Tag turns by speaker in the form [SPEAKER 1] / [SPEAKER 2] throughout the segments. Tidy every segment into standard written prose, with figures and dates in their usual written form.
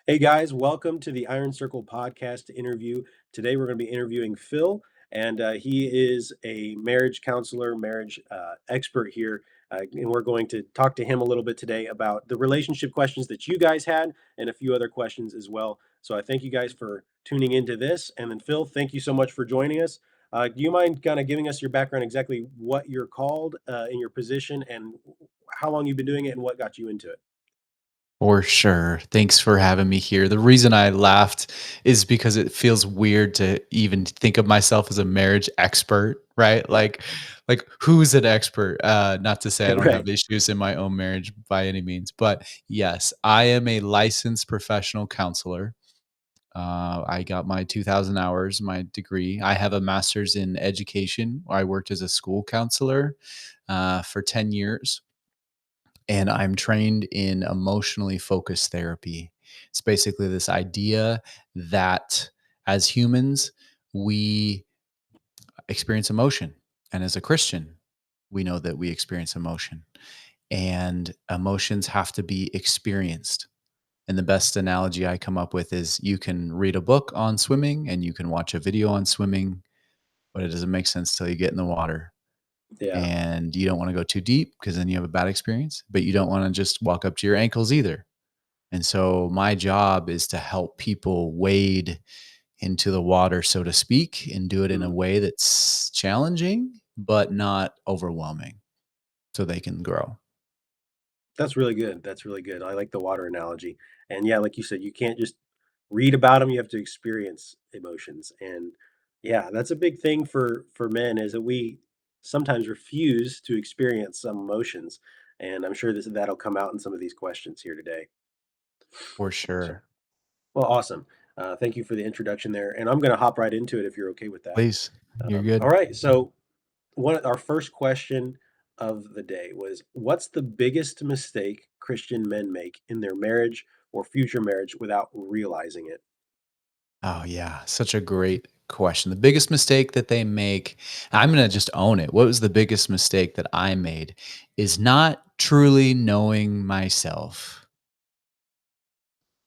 [SPEAKER 1] Hey guys, welcome to the Iron Circle podcast interview. Today we're going to be interviewing Phil, and he is a marriage counselor, marriage expert here. And we're going to talk to him a little bit today about the relationship questions that you guys had and a few other questions as well. So I thank you guys for tuning into this. And then, Phil, thank you so much for joining us. Do you mind kind of giving us your background, exactly what you're called in your position, and how long you've been doing it, and what got you into it?
[SPEAKER 2] For sure. Thanks for having me here. The reason I laughed is because it feels weird to even think of myself as a marriage expert, right?
[SPEAKER 1] Yeah,
[SPEAKER 2] Like who's an expert? Not to say I don't
[SPEAKER 1] right.
[SPEAKER 2] have issues in my own marriage by any means, but yes, I am a licensed professional counselor. I got my 2000 hours, my degree. I have a master's in education. I worked as a school counselor for 10 years and I'm trained in emotionally focused therapy. It's basically this idea that as humans, we experience emotion. And as a Christian, we know that we experience emotion, and emotions have to be experienced. And the best analogy I come up with is you can read a book on swimming and you can watch a video on swimming, but it doesn't make sense till you get in the water.
[SPEAKER 1] Yeah.
[SPEAKER 2] And you don't want to go too deep because then you have a bad experience, but you don't want to just walk up to your ankles either. And so my job is to help people wade into the water, so to speak, and do it in a
[SPEAKER 1] Mhm.
[SPEAKER 2] way that's challenging, but not overwhelming so they can grow.
[SPEAKER 1] That's really good. That's really good. I like the water analogy. And yeah, like you said, you can't just read about them, you have to experience emotions. And yeah, that's a big thing for men is that we sometimes refuse to experience some emotions. And I'm sure that'll come out in some of these questions here today.
[SPEAKER 2] For
[SPEAKER 1] So,
[SPEAKER 2] sure.
[SPEAKER 1] well, awesome. Thank you for the introduction there. And I'm going to hop right into it if you're okay with that.
[SPEAKER 2] Please. You're
[SPEAKER 1] All
[SPEAKER 2] good.
[SPEAKER 1] right. So, our first question of the day was, what's the biggest mistake Christian men make in their marriage or future marriage without realizing it?
[SPEAKER 2] Oh, yeah. Such a great question. The biggest mistake that they make, I'm going to just own it. What was the biggest mistake that I made is not truly knowing myself.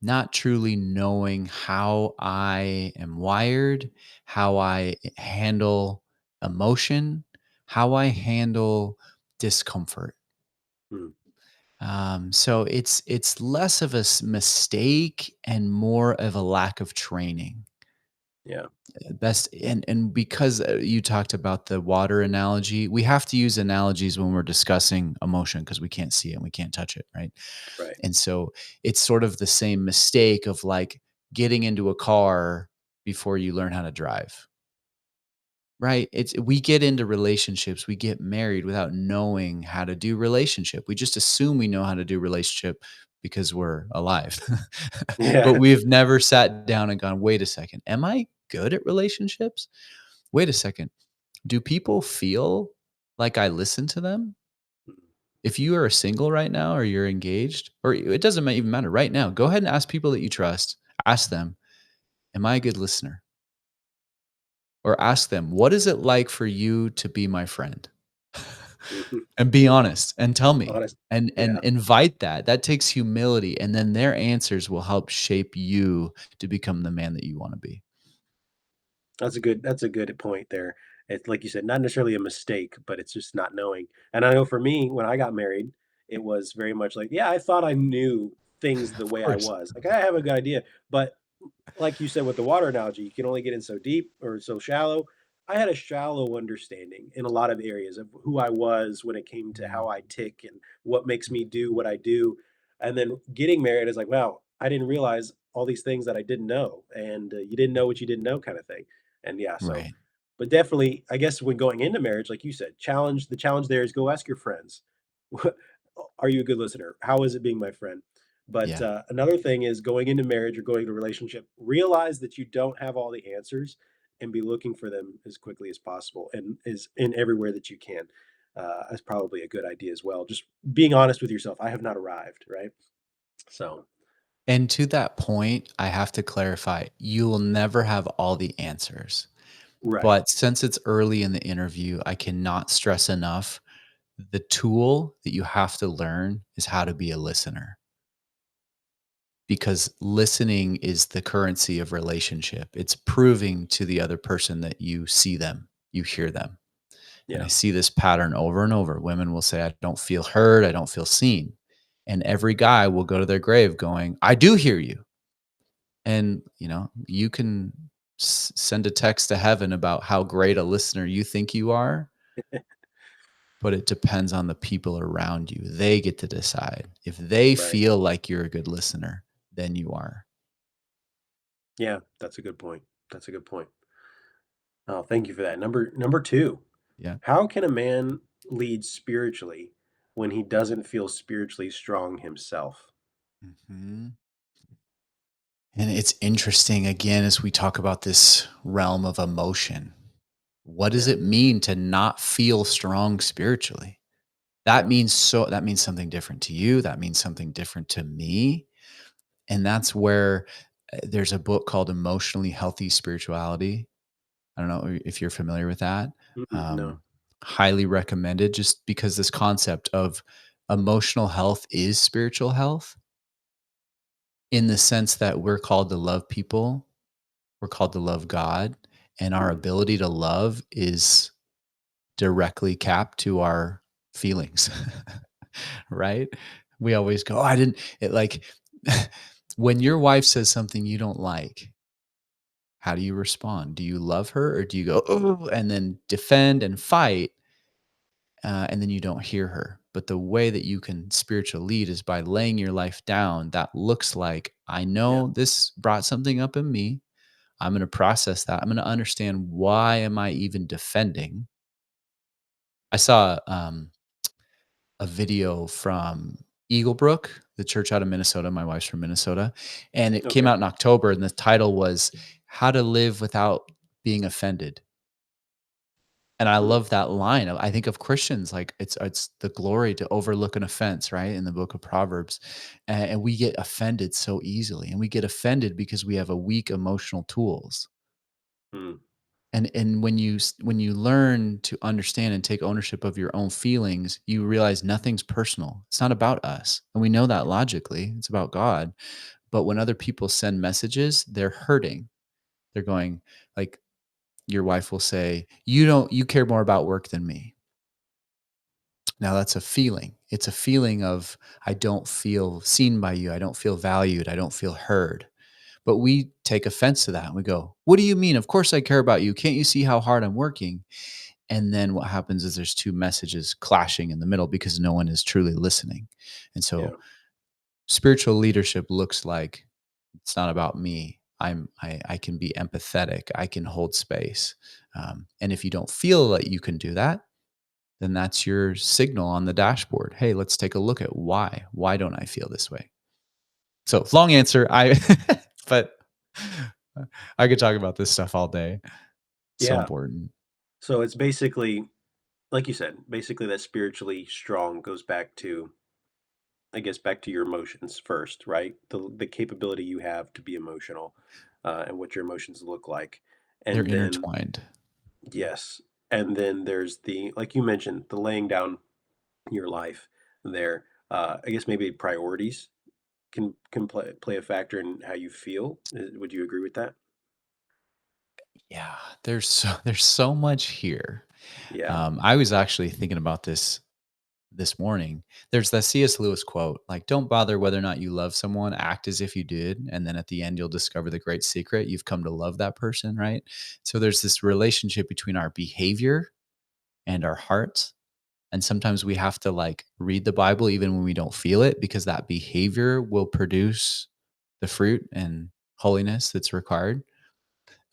[SPEAKER 2] Not truly knowing how I am wired, how I handle emotion, how I handle discomfort.
[SPEAKER 1] Hmm.
[SPEAKER 2] So it's less of a mistake and more of a lack of training.
[SPEAKER 1] Yeah.
[SPEAKER 2] Best and because you talked about the water analogy, we have to use analogies when we're discussing emotion because we can't see it and we can't touch it, right?
[SPEAKER 1] Right.
[SPEAKER 2] And so it's sort of the same mistake of like getting into a car before you learn how to drive. Right? It's we get into relationships, we get married without knowing how to do relationship. We just assume we know how to do relationship because we're alive. But
[SPEAKER 1] Yeah.
[SPEAKER 2] we've never sat down and gone, "Wait a second, am I good at relationships? Wait a second, do people feel like I listen to them?" If you are single right now or you're engaged, or it doesn't even matter right now, go ahead and ask people that you trust. Ask them, "Am I a good listener?" Or ask them, "What is it like for you to be my friend?"
[SPEAKER 1] Mhm.
[SPEAKER 2] And be
[SPEAKER 1] Yeah.
[SPEAKER 2] honest and tell me,
[SPEAKER 1] Honest.
[SPEAKER 2] and
[SPEAKER 1] Yeah.
[SPEAKER 2] invite that. That takes humility, and then their answers will help shape you to become the man that you wanna be.
[SPEAKER 1] That's a good point there. It's like you said, not necessarily a mistake, but it's just not knowing. And I know for me, when I got married, it was very much like, yeah, I thought I knew things the
[SPEAKER 2] Of
[SPEAKER 1] way I
[SPEAKER 2] course.
[SPEAKER 1] was. Like I have a good idea, but like you said with the water analogy, you can only get in so deep or so shallow. I had a shallow understanding in a lot of areas of who I was when it came to
[SPEAKER 2] Mm,
[SPEAKER 1] how I tick and what makes me do what I do. And then getting married is like, wow, I didn't realize all these things that I didn't know. And you didn't know what you didn't know kind of thing. And yeah, so,
[SPEAKER 2] right.
[SPEAKER 1] but definitely, I guess when going into marriage, like you said, the challenge there is go ask your friends, are you a good listener? How is it being my friend? But
[SPEAKER 2] Yeah.
[SPEAKER 1] another thing is going into marriage or going into a relationship, realize that you don't have all the answers and be looking for them as quickly as possible and is in everywhere that you can. That's probably a good idea as well. Just being honest with yourself. I have not arrived, right? So,
[SPEAKER 2] And to that point, I have to clarify, you will never have all the answers.
[SPEAKER 1] right.
[SPEAKER 2] But since it's early in the interview, I cannot stress enough, the tool that you have to learn is how to be a listener. because listening is the currency of relationship. It's proving to the other person that you see them, you hear them. And I
[SPEAKER 1] Yeah.
[SPEAKER 2] see this pattern over and over. Women will say, I don't feel heard, I don't feel seen. And every guy will go to their grave going, I do hear you. And, you can send a text to heaven about how great a listener you think you are, but it depends on the people around you. They get to decide. If they
[SPEAKER 1] Right.
[SPEAKER 2] feel like you're a good listener, then you are.
[SPEAKER 1] Yeah, that's a good point. That's a good point. Oh, thank you for that. Number two.
[SPEAKER 2] Yeah.
[SPEAKER 1] How can a man lead spiritually when he doesn't feel spiritually strong himself?
[SPEAKER 2] Mhm. And it's interesting again as we talk about this realm of emotion. What does
[SPEAKER 1] Yeah.
[SPEAKER 2] it mean to not feel strong spiritually?
[SPEAKER 1] Yeah.
[SPEAKER 2] That means something different to you, that means something different to me, and that's where there's a book called Emotionally Healthy Spirituality. I don't know if you're familiar with that.
[SPEAKER 1] Mm-mm, no.
[SPEAKER 2] Um, Highly recommended just because this concept of emotional health is spiritual health in the sense that we're called to love people, we're called to love God, and our
[SPEAKER 1] Mm,
[SPEAKER 2] ability to love is directly capped to our feelings, right? We always go, oh, I didn't, it like, when your wife says something you don't like, how do you respond? Do you love her or do you go, oh, and then defend and fight, and then you don't hear her? But the way that you can spiritual lead is by laying your life down. That looks like, I
[SPEAKER 1] yeah.
[SPEAKER 2] know this brought something up in me. I'm going to process that. I'm going to understand why am I even defending? I saw a video from Eaglebrook, the church out of Minnesota. My wife's from Minnesota, and it came
[SPEAKER 1] Okay.
[SPEAKER 2] out in October, and the title was "How to Live Without Being Offended." And I
[SPEAKER 1] Mm,
[SPEAKER 2] love that line. I think of Christians like it's the glory to overlook an offense, right? In the book of Proverbs, and we get offended so easily, and we get offended because we have a weak emotional tools.
[SPEAKER 1] mm,
[SPEAKER 2] And when you learn to understand and take ownership of your own feelings, you realize nothing's personal. It's not about us. And we know that logically. It's about God. But when other people send messages, they're hurting. They're going like your wife will say, you care more about work than me." Now that's a feeling. It's a feeling of I don't feel seen by you. I don't feel valued. I don't feel heard. But we take offense to that and we go, "What do you mean? Of course I care about you. Can't you see how hard I'm working?" And then what happens is there's two messages clashing in the middle because no one is truly listening. And
[SPEAKER 1] yeah.
[SPEAKER 2] so spiritual leadership looks like it's not about me. I can be empathetic. I can hold space. And if you don't feel that you can do that, then that's your signal on the dashboard. Hey, let's take a look at why. Why don't I feel this way? So long answer. But I could talk about this stuff all day. So
[SPEAKER 1] Yeah.
[SPEAKER 2] important.
[SPEAKER 1] So it's basically, like you said, basically that spiritually strong goes back to, I guess, back to your emotions first, right? The capability you have to be emotional, and what your emotions look like.
[SPEAKER 2] They're
[SPEAKER 1] And then,
[SPEAKER 2] intertwined.
[SPEAKER 1] yes, and then there's the, like you mentioned, the laying down your life there. I guess maybe priorities can play a factor in how you feel. Would you agree with that?
[SPEAKER 2] Yeah, there's so much here.
[SPEAKER 1] Yeah.
[SPEAKER 2] I was actually thinking about this morning. There's that C.S. Lewis quote, like, "Don't bother whether or not you love someone. Act as if you did, and then at the end, you'll discover the great secret. You've come to love that person." Right. So there's this relationship between our behavior and our hearts, and sometimes we have to like read the Bible even when we don't feel it, because that behavior will produce the fruit and holiness that's required.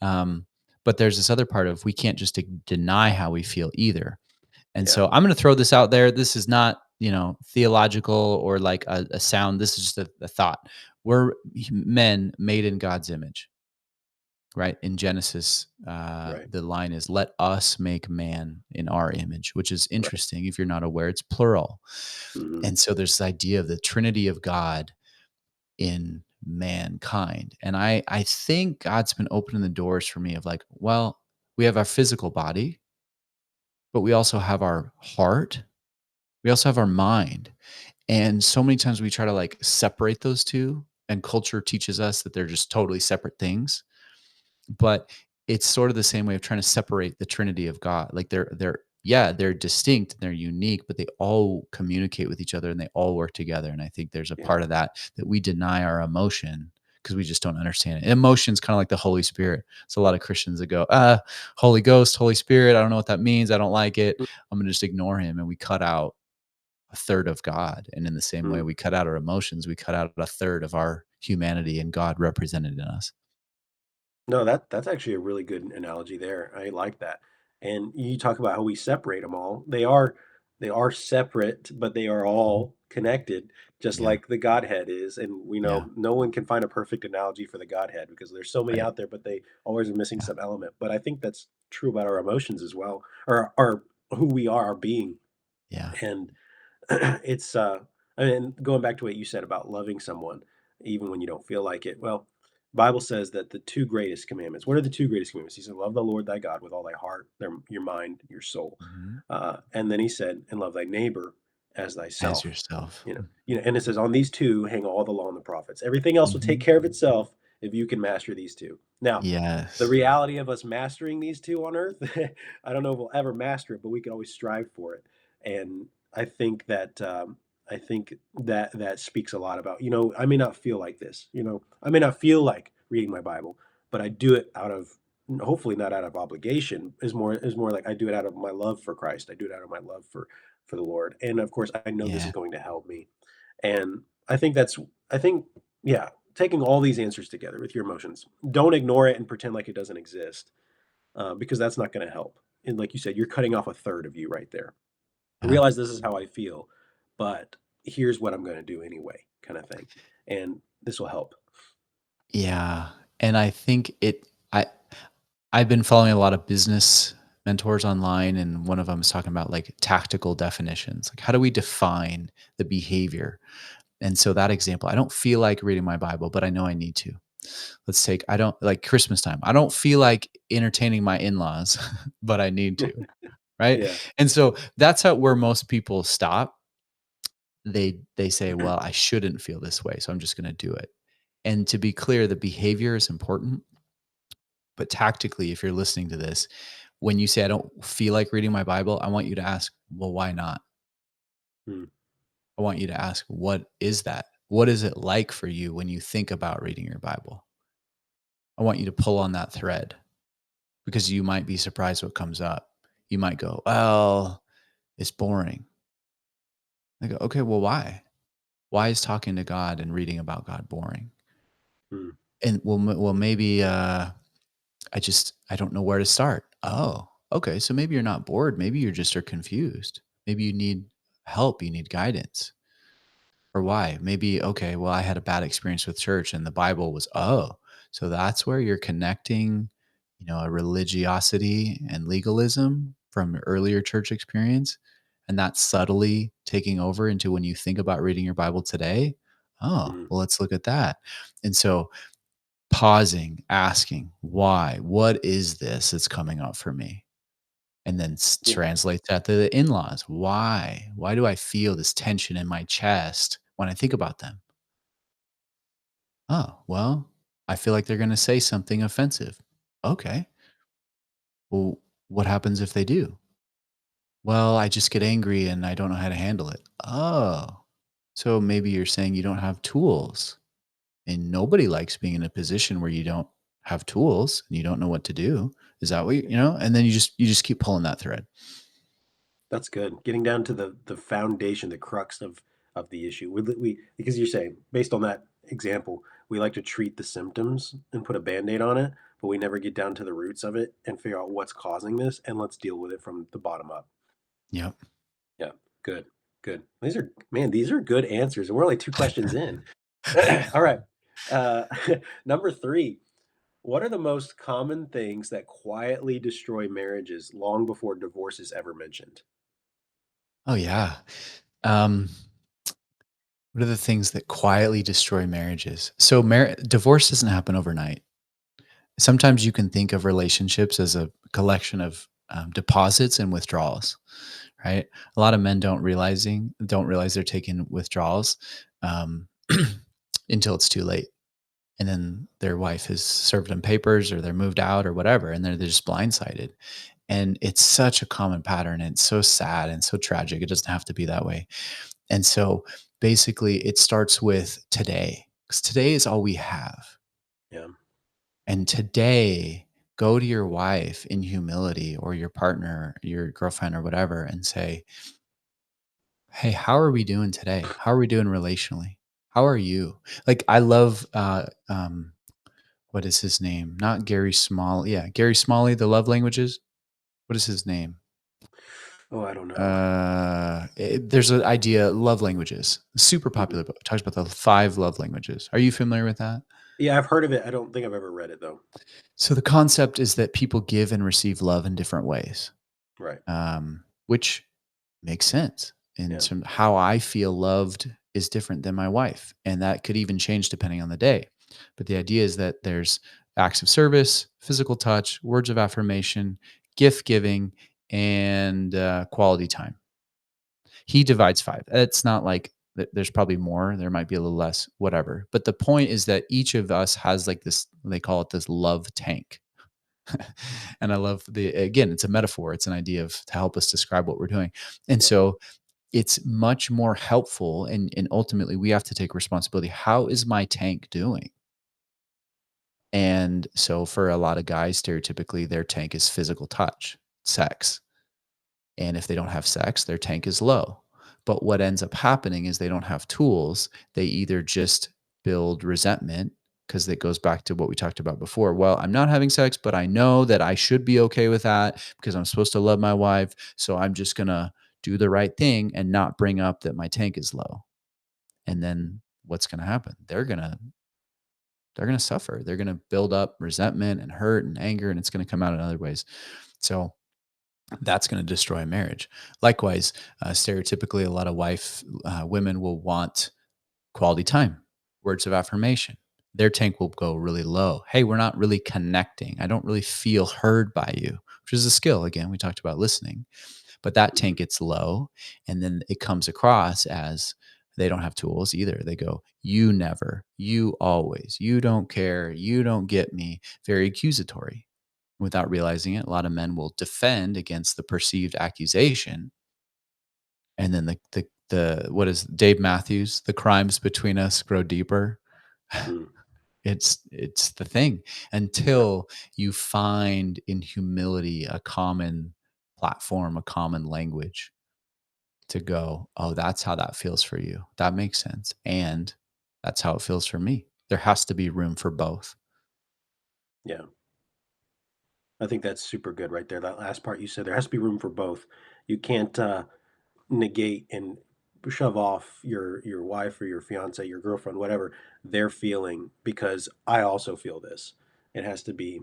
[SPEAKER 2] Um, but there's this other part of we can't just deny how we feel either. And
[SPEAKER 1] Yeah.
[SPEAKER 2] so I'm going to throw this out there. This is not, theological or like a sound. This is just a thought. We're men made in God's image, right? In Genesis,
[SPEAKER 1] Right.
[SPEAKER 2] the line is, let us make man in our image, which is
[SPEAKER 1] Right.
[SPEAKER 2] interesting. If you're not aware, it's plural.
[SPEAKER 1] Hmm.
[SPEAKER 2] And so there's this idea of the Trinity of God in mankind. And I think God's been opening the doors for me of like, well, we have our physical body, but we also have our heart. We also have our mind. And so many times we try to like separate those two. and culture teaches us that they're just totally separate things. But it's sort of the same way of trying to separate the Trinity of God. Like they're yeah, they're distinct, they're unique, but they all communicate with each other and they all work together. And I think there's a
[SPEAKER 1] Yeah.
[SPEAKER 2] part of that that we deny our emotion because we just don't understand it. Emotion's kind of like the Holy Spirit. So a lot of Christians that go, Holy Ghost, Holy Spirit, I don't know what that means. I don't like it. I'm gonna just ignore him. And we cut out a third of God. And in the same way
[SPEAKER 1] Mm.
[SPEAKER 2] we cut out our emotions, we cut out a third of our humanity and God represented in us.
[SPEAKER 1] No, that's actually a really good analogy there. I like that. And you talk about how we separate them all. They are separate, but they are
[SPEAKER 2] Mhm.
[SPEAKER 1] all connected, just
[SPEAKER 2] Yeah.
[SPEAKER 1] like the Godhead is. And we
[SPEAKER 2] Yeah.
[SPEAKER 1] know no one can find a perfect analogy for the Godhead because there's so many
[SPEAKER 2] Right.
[SPEAKER 1] out there, but they always are missing
[SPEAKER 2] Yeah.
[SPEAKER 1] some element. But I think that's true about our emotions as well, or our who we are, our being.
[SPEAKER 2] Yeah.
[SPEAKER 1] And it's I mean, going back to what you said about loving someone even when you don't feel like it. Well, Bible says that the two greatest commandments. What are the two greatest commandments? He said, "Love the Lord thy God with all thy heart, your mind, your soul."
[SPEAKER 2] Mhm.
[SPEAKER 1] And then he said, "And love thy neighbor as
[SPEAKER 2] As
[SPEAKER 1] thyself."
[SPEAKER 2] yourself.
[SPEAKER 1] And it says, "On these two hang all the law and the prophets." Everything else will take
[SPEAKER 2] Mhm.
[SPEAKER 1] care of itself if you can master these two. Now, the
[SPEAKER 2] Yes.
[SPEAKER 1] reality of us mastering these two on earth, I don't know if we'll ever master it, but we can always strive for it. And I think that that speaks a lot about, I may not feel like this, I may not feel like reading my Bible, but I do it out of, hopefully not out of obligation, is more like I do it out of my love for Christ. I do it out of my love for the Lord. And of course I know this is
[SPEAKER 2] Yeah.
[SPEAKER 1] going to help me. And I think yeah, taking all these answers together with your emotions. Don't ignore it and pretend like it doesn't exist, because that's not going to help. And like you said, you're cutting off a third of you right there. I
[SPEAKER 2] Yeah.
[SPEAKER 1] realize this is how I feel, but here's what I'm going to do anyway, kind of thing. And this will help.
[SPEAKER 2] Yeah. And I think I've been following a lot of business mentors online, and one of them is talking about like tactical definitions. Like, how do we define the behavior? And so that example, I don't feel like reading my Bible, but I know I need to. Let's take, I don't like Christmas time. I don't feel like entertaining my in-laws, but I need to, right?
[SPEAKER 1] Yeah.
[SPEAKER 2] And so that's how where most people stop. They say, "Well, I shouldn't feel this way, so I'm just gonna do it." And to be clear, the behavior is important, but tactically, if you're listening to this, when you say, "I don't feel like reading my Bible," I want you to ask, "Well, why not?"
[SPEAKER 1] Mm.
[SPEAKER 2] I want you to ask, "What is that? What is it like for you when you think about reading your Bible?" I want you to pull on that thread because you might be surprised what comes up. You might go, "Well, it's boring." I go, "Okay, well, why? Why is talking to God and reading about God boring?"
[SPEAKER 1] Mm.
[SPEAKER 2] And well, maybe I don't know where to start. Oh, okay. So maybe you're not bored. Maybe you just are confused. Maybe you need help. You need guidance. Or why? Maybe, okay, well, I had a bad experience with church and the Bible was, oh, so that's where you're connecting, a religiosity and legalism from your earlier church experience. And that's subtly taking over into when you think about reading your Bible today. Oh,
[SPEAKER 1] Mm.
[SPEAKER 2] well, let's look at that. And so pausing, asking, why? What is this that's coming up for me? And then
[SPEAKER 1] Yeah.
[SPEAKER 2] translate that to the in laws. Why? Why do I feel this tension in my chest when I think about them? Oh, well, I feel like they're going to say something offensive. Okay. Well, what happens if they do? Well, I just get angry and I don't know how to handle it. Oh, so maybe you're saying you don't have tools. And nobody likes being in a position where you don't have tools and you don't know what to do. Is that what And then you just keep pulling that thread.
[SPEAKER 1] That's good. Getting down to the foundation, the crux of the issue. We because you're saying based on that example, we like to treat the symptoms and put a band-aid on it, but we never get down to the roots of it and figure out what's causing this and let's deal with it from the bottom up.
[SPEAKER 2] Yep.
[SPEAKER 1] Yeah, good, good. These are good answers, and we're only 2 questions in. All right. Uh, number 3, what are the most common things that quietly destroy marriages long before divorce is ever mentioned?
[SPEAKER 2] Oh yeah. Um, what are the things that quietly destroy marriages? So divorce doesn't happen overnight. Sometimes you can think of relationships as a collection of deposits and withdrawals, right? A lot of men don't realize they're taking withdrawals. Um, until it's too late. And then their wife has served them papers or they're moved out or whatever, and they're just blindsided. And it's such a common pattern. And it's so sad and so tragic. It doesn't have to be that way. And so basically, it starts with today, because today is all we have.
[SPEAKER 1] Yeah.
[SPEAKER 2] And today, go to your wife in humility, or your partner, your girlfriend, or whatever, and say, hey, how are we doing today? How are we doing relationally? How are you? Like, I love, what is his name? Not Gary Smalley. Yeah, Gary Smalley, The Love Languages. What is his name?
[SPEAKER 1] Oh, I don't know.
[SPEAKER 2] There's an idea, love languages, super
[SPEAKER 1] Mhm.
[SPEAKER 2] popular book. It talks about the 5 love languages. Are you familiar with that?
[SPEAKER 1] Yeah, I've heard of it. I don't think I've ever read it though.
[SPEAKER 2] So the concept is that people give and receive love in different ways,
[SPEAKER 1] Right.
[SPEAKER 2] which makes sense. And
[SPEAKER 1] Yeah.
[SPEAKER 2] some how I feel loved is different than my wife, and that could even change depending on the day. But the idea is that there's acts of service, physical touch, words of affirmation, gift giving, and quality time. He divides 5. It's not like there's probably more, there might be a little less, whatever. But the point is that each of us has like this, they call it this love tank. And I love again, it's a metaphor, it's an idea of to help us describe what we're doing. And
[SPEAKER 1] Yeah.
[SPEAKER 2] so it's much more helpful, and ultimately we have to take responsibility. How is my tank doing? And so for a lot of guys, stereotypically their tank is physical touch, sex. And if they don't have sex, their tank is low. But what ends up happening is they don't have tools. They either just build resentment, because it goes back to what we talked about before. Well, I'm not having sex, but I know that I should be okay with that because I'm supposed to love my wife. So I'm just going to do the right thing and not bring up that my tank is low. And then what's going to happen? They're going to suffer. They're going to build up resentment and hurt and anger, and it's going to come out in other ways. So that's going to destroy a marriage. Likewise, stereotypically, a lot of women will want quality time, words of affirmation. Their tank will go really low. Hey, we're not really connecting. I don't really feel heard by you, which is a skill. Again, we talked about listening, but that
[SPEAKER 1] Mhm.
[SPEAKER 2] tank gets low. And then it comes across as they don't have tools either. They go, you never, you always, you don't care, you don't get me. Very accusatory. Without realizing it, a lot of men will defend against the perceived accusation. And then the what is Dave Matthews? The crimes between us grow deeper.
[SPEAKER 1] Mm.
[SPEAKER 2] It's the thing
[SPEAKER 1] Yeah.
[SPEAKER 2] until you find in humility a common platform, a common language to go, oh, that's how that feels for you. That makes sense. And that's how it feels for me. There has to be room for both.
[SPEAKER 1] Yeah. I think that's super good right there. That last part you said, there has to be room for both. You can't negate and shove off your wife or your fiance, your girlfriend, whatever they're feeling because I also feel this. It has to be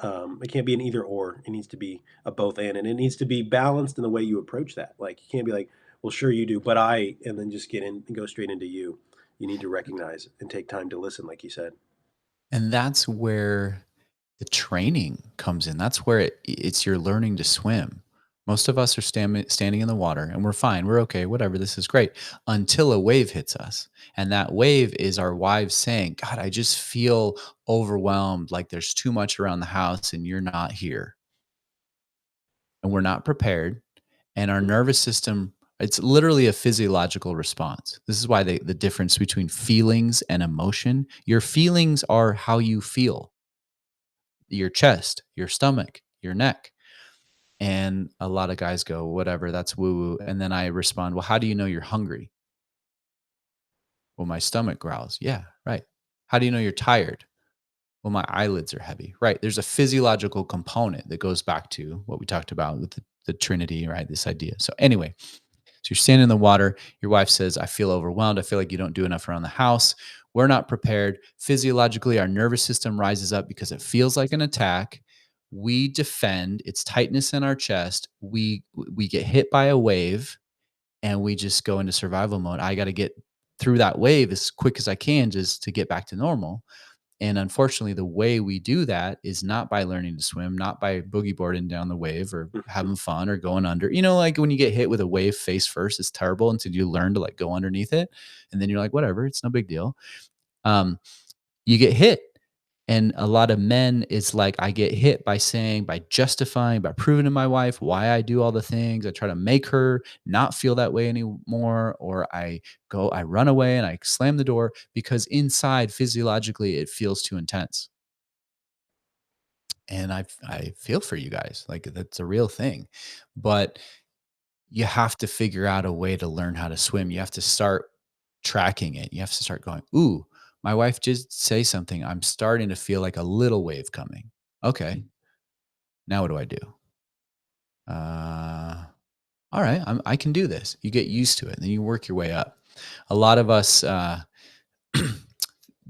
[SPEAKER 1] it can't be an either or. It needs to be a both and it needs to be balanced in the way you approach that. Like you can't be like, well, sure you do, but I, and then just get in and go straight into you. You need to recognize and take time to listen, like you said.
[SPEAKER 2] And that's where the training comes in. That's where it's you're learning to swim. Most of us are standing in the water and we're fine. We're okay. Whatever. This is great until a wave hits us. And that wave is our wives saying, God, I just feel overwhelmed. Like there's too much around the house and you're not here. And we're not prepared. And our
[SPEAKER 1] Mm,
[SPEAKER 2] nervous system, it's literally a physiological response. This is why the difference between feelings and emotion, your feelings are how you feel, your chest, your stomach, your neck. And a lot of guys go, whatever, that's woo woo. And then I respond, well, how do you know you're hungry? Well, my stomach growls. Yeah, right. How do you know you're tired? Well, my eyelids are heavy. Right. There's a physiological component that goes back to what we talked about with the Trinity, right? This idea. So, anyway, so you're standing in the water. Your wife says, I feel overwhelmed. I feel like you don't do enough around the house. We're not prepared. Physiologically, our nervous system rises up because it feels like an attack. We defend. It's tightness in our chest. We get hit by a wave and we just go into survival mode. I got to get through that wave as quick as I can just to get back to normal. And unfortunately, the way we do that is not by learning to swim, not by boogie boarding down the wave or
[SPEAKER 1] mhm.
[SPEAKER 2] having fun or going under. You know, like when you get hit with a wave face first, it's terrible until you learn to like go underneath it. And then you're like, whatever, it's no big deal. Um, you get hit. And a lot of men, it's like I get hit by saying, by justifying, by proving to my wife why I do all the things. I try to make her not feel that way anymore. Or I run away and I slam the door because inside physiologically it feels too intense. And I feel for you guys. Like that's a real thing. But you have to figure out a way to learn how to swim. You have to start tracking it. You have to start going, ooh, my wife just say something. I'm starting to feel like a little wave coming. Okay. Now what do I do? Uh, all right, I can do this. You get used to it, and then you work your way up. A lot of us,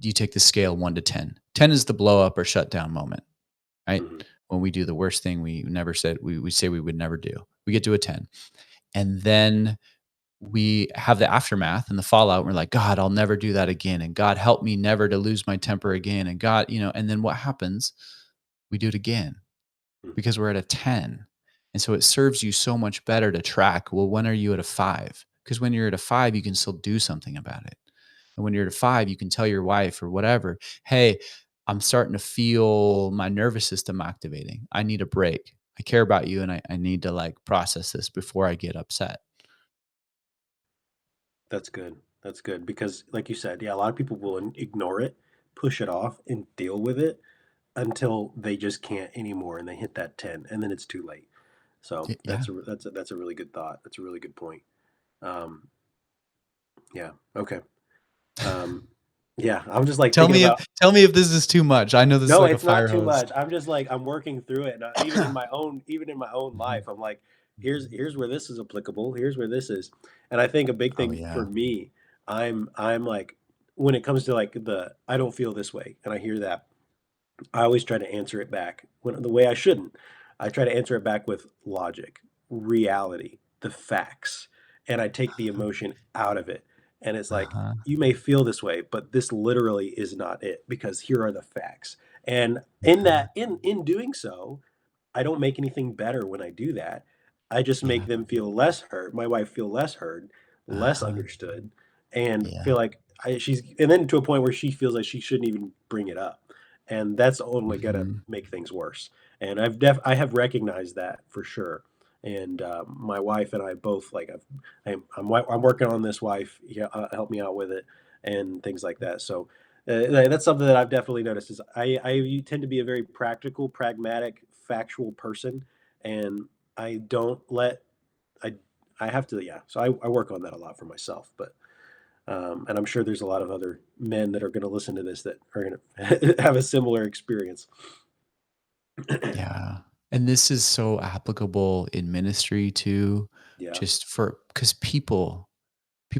[SPEAKER 2] you take the scale 1 to 10. 10 is the blow up or shut down moment, right?
[SPEAKER 1] Mhm.
[SPEAKER 2] When we do the worst thing we never said we say we would never do. We get to a 10, and then we have the aftermath and the fallout. And we're like, God, I'll never do that again, and God help me never to lose my temper again, and God, and then what happens? We do it again
[SPEAKER 1] Mhm.
[SPEAKER 2] because we're at a 10. And so it serves you so much better to track, well, when are you at a 5? Because when you're at a 5, you can still do something about it. And when you're at a 5, you can tell your wife or whatever, hey, I'm starting to feel my nervous system activating. I need a break. I care about you and I need to like process this before I get upset.
[SPEAKER 1] That's good. That's good because, like you said, yeah, a lot of people will ignore it, push it off, and deal with it until they just can't anymore, and they hit that 10, and then it's too late. So
[SPEAKER 2] Yeah.
[SPEAKER 1] that's a really good thought. That's a really good point. Um, yeah. Okay. Um, yeah. I'm just like
[SPEAKER 2] Tell
[SPEAKER 1] thinking
[SPEAKER 2] me if
[SPEAKER 1] about.
[SPEAKER 2] tell me if this is too much. I know this is
[SPEAKER 1] No,
[SPEAKER 2] like a
[SPEAKER 1] it's not
[SPEAKER 2] fire
[SPEAKER 1] too
[SPEAKER 2] hose.
[SPEAKER 1] much. I'm just like I'm working through it, and even in my own
[SPEAKER 2] Mhm,
[SPEAKER 1] life, I'm like,
[SPEAKER 2] mhm.
[SPEAKER 1] here's where this is applicable. Here's where this is, and I think a big
[SPEAKER 2] Oh
[SPEAKER 1] thing for
[SPEAKER 2] yeah.
[SPEAKER 1] me, I'm like when it comes to like the I don't feel this way, and I hear that, I always try to answer it back when the way I shouldn't. I try to answer it back with logic, reality, the facts, and I take the emotion out of it. And it's like,
[SPEAKER 2] Uh-huh.
[SPEAKER 1] you may feel this way, but this literally is not it because here are the facts. And
[SPEAKER 2] Uh-huh.
[SPEAKER 1] in doing so, I don't make anything better when I do that. I just make
[SPEAKER 2] Yeah.
[SPEAKER 1] them feel less hurt, my wife feel less heard, less
[SPEAKER 2] Uh-huh.
[SPEAKER 1] understood, and
[SPEAKER 2] Yeah.
[SPEAKER 1] feel like she's and then to a point where she feels like she shouldn't even bring it up. And that's only gonna
[SPEAKER 2] Mhm.
[SPEAKER 1] make things worse. And I have recognized that for sure. And my wife and I both like I'm working on this wife. Yeah, help me out with it and things like that. So that's something that I've definitely noticed is I tend to be a very practical, pragmatic, factual person, and I don't let I I have to yeah. So I work on that a lot for myself, but and I'm sure there's a lot of other men that are going to listen to this that are going to have a similar experience.
[SPEAKER 2] Yeah. And this is so applicable in ministry too,
[SPEAKER 1] Yeah,
[SPEAKER 2] just for because people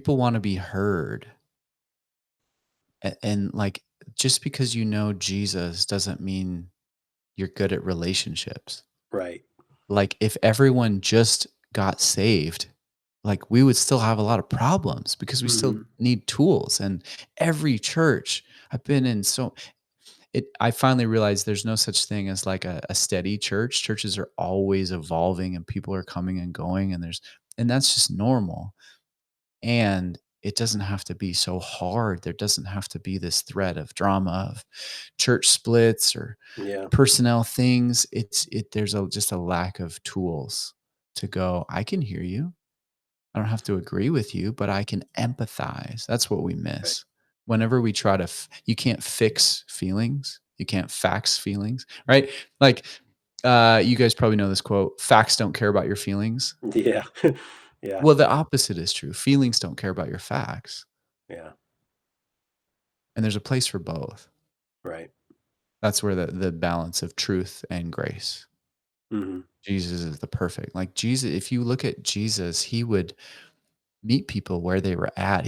[SPEAKER 2] want to be heard. And like just because you know Jesus doesn't mean you're good at relationships.
[SPEAKER 1] right.
[SPEAKER 2] Like if everyone just got saved, like we would still have a lot of problems because we still
[SPEAKER 1] Hmm.
[SPEAKER 2] need tools. And every church I've been in, so I finally realized there's no such thing as like a steady church. Churches are always evolving and people are coming and going, and that's just normal. And it doesn't have to be so hard. There doesn't have to be this threat of drama of church splits or
[SPEAKER 1] Yeah,
[SPEAKER 2] personnel things. There's just a lack of tools to go, I can hear you. I don't have to agree with you, but I can empathize. That's what we
[SPEAKER 1] right.
[SPEAKER 2] miss. Whenever we try to you can't fix feelings. You can't fax feelings, right? Like you guys probably know this quote, facts don't care about your feelings.
[SPEAKER 1] Yeah, yeah,
[SPEAKER 2] Well, the opposite is true. Feelings don't care about your facts.
[SPEAKER 1] yeah,
[SPEAKER 2] And there's a place for both.
[SPEAKER 1] right.
[SPEAKER 2] That's where the balance of truth and grace.
[SPEAKER 1] Hmm.
[SPEAKER 2] Jesus is the perfect. Like Jesus, if you look at Jesus, he would meet people where they were at.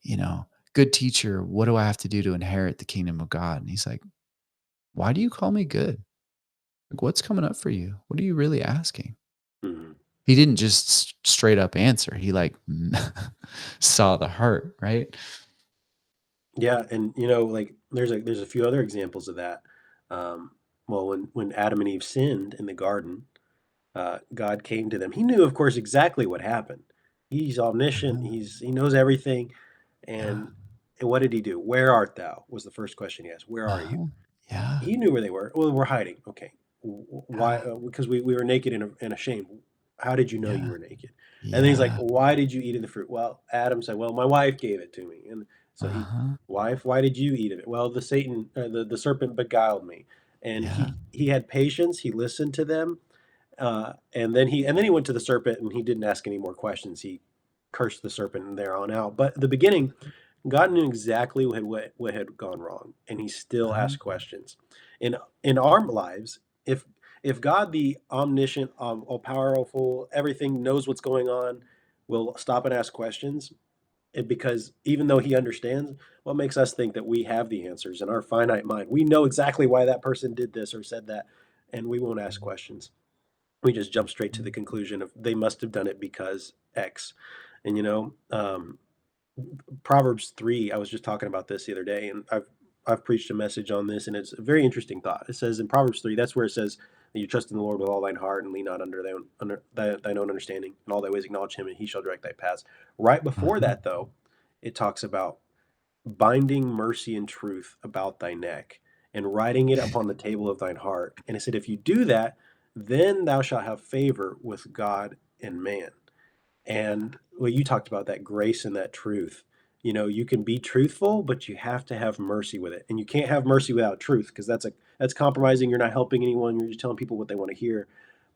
[SPEAKER 2] You know, good teacher, what do I have to do to inherit the kingdom of God? And he's like, why do you call me good? Like, what's coming up for you? What are you really asking?
[SPEAKER 1] Hmm.
[SPEAKER 2] He didn't just straight up answer. He like saw the heart, right?
[SPEAKER 1] Yeah, and like there's a few other examples of that. Um, well, when Adam and Eve sinned in the garden, God came to them. He knew, of course, exactly what happened. He's omniscient.
[SPEAKER 2] Mhm.
[SPEAKER 1] He knows everything,
[SPEAKER 2] Yeah.
[SPEAKER 1] and And what did he do? Where art thou? Was the first question he asked. Where are you?
[SPEAKER 2] Uh-huh. Yeah.
[SPEAKER 1] He knew where they were. Well, we're hiding. Okay. Why?
[SPEAKER 2] Yeah.
[SPEAKER 1] Because we were naked and ashamed. How did you know you
[SPEAKER 2] Yeah.
[SPEAKER 1] were naked? And then he's like,
[SPEAKER 2] Yeah.
[SPEAKER 1] why did you eat of the fruit? Well, Adam said, well, my wife gave it to me. And so he,
[SPEAKER 2] Uh-huh.
[SPEAKER 1] wife, why did you eat of it? Well, the serpent beguiled me. And
[SPEAKER 2] Yeah.
[SPEAKER 1] he had patience. He listened to them. And then he went to the serpent and he didn't ask any more questions. He cursed the serpent and there on out. But at the beginning, God knew exactly what had gone wrong, and He still
[SPEAKER 2] Uh-huh.
[SPEAKER 1] asked questions. In our lives, if God, the omniscient, all powerful, everything knows what's going on, will stop and ask questions, because even though He understands, what makes us think that we have the answers in our finite mind? We know exactly why that person did this or said that, and we won't ask questions. We just jump straight to the conclusion of they must have done it because X. And Proverbs 3, I was just talking about this the other day, and I've preached a message on this, and it's a very interesting thought. It says in Proverbs 3, that's where it says that you trust in the Lord with all thine heart and lean not under thine own understanding. In all thy ways acknowledge him, and he shall direct thy paths. Right before
[SPEAKER 2] Uh-huh.
[SPEAKER 1] that, though, it talks about binding mercy and truth about thy neck and writing it upon the table of thine heart. And it said, if you do that, then thou shalt have favor with God and man. And well, you talked about that grace and that truth. You can be truthful, but you have to have mercy with it. And you can't have mercy without truth, because that's compromising. You're not helping anyone. You're just telling people what they want to hear.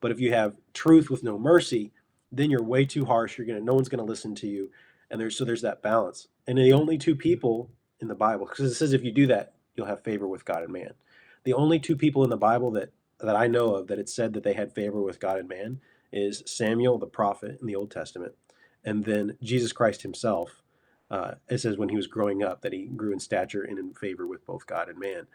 [SPEAKER 1] But if you have truth with no mercy, then you're way too harsh. No one's gonna listen to you. And there's that balance. And the only two people in the Bible, because it says if you do that, you'll have favor with God and man. The only two people in the Bible that I know of that it said that they had favor with God and man is Samuel the prophet in the Old Testament, and then Jesus Christ himself. It says when he was growing up that he grew in stature and in favor with both God and man.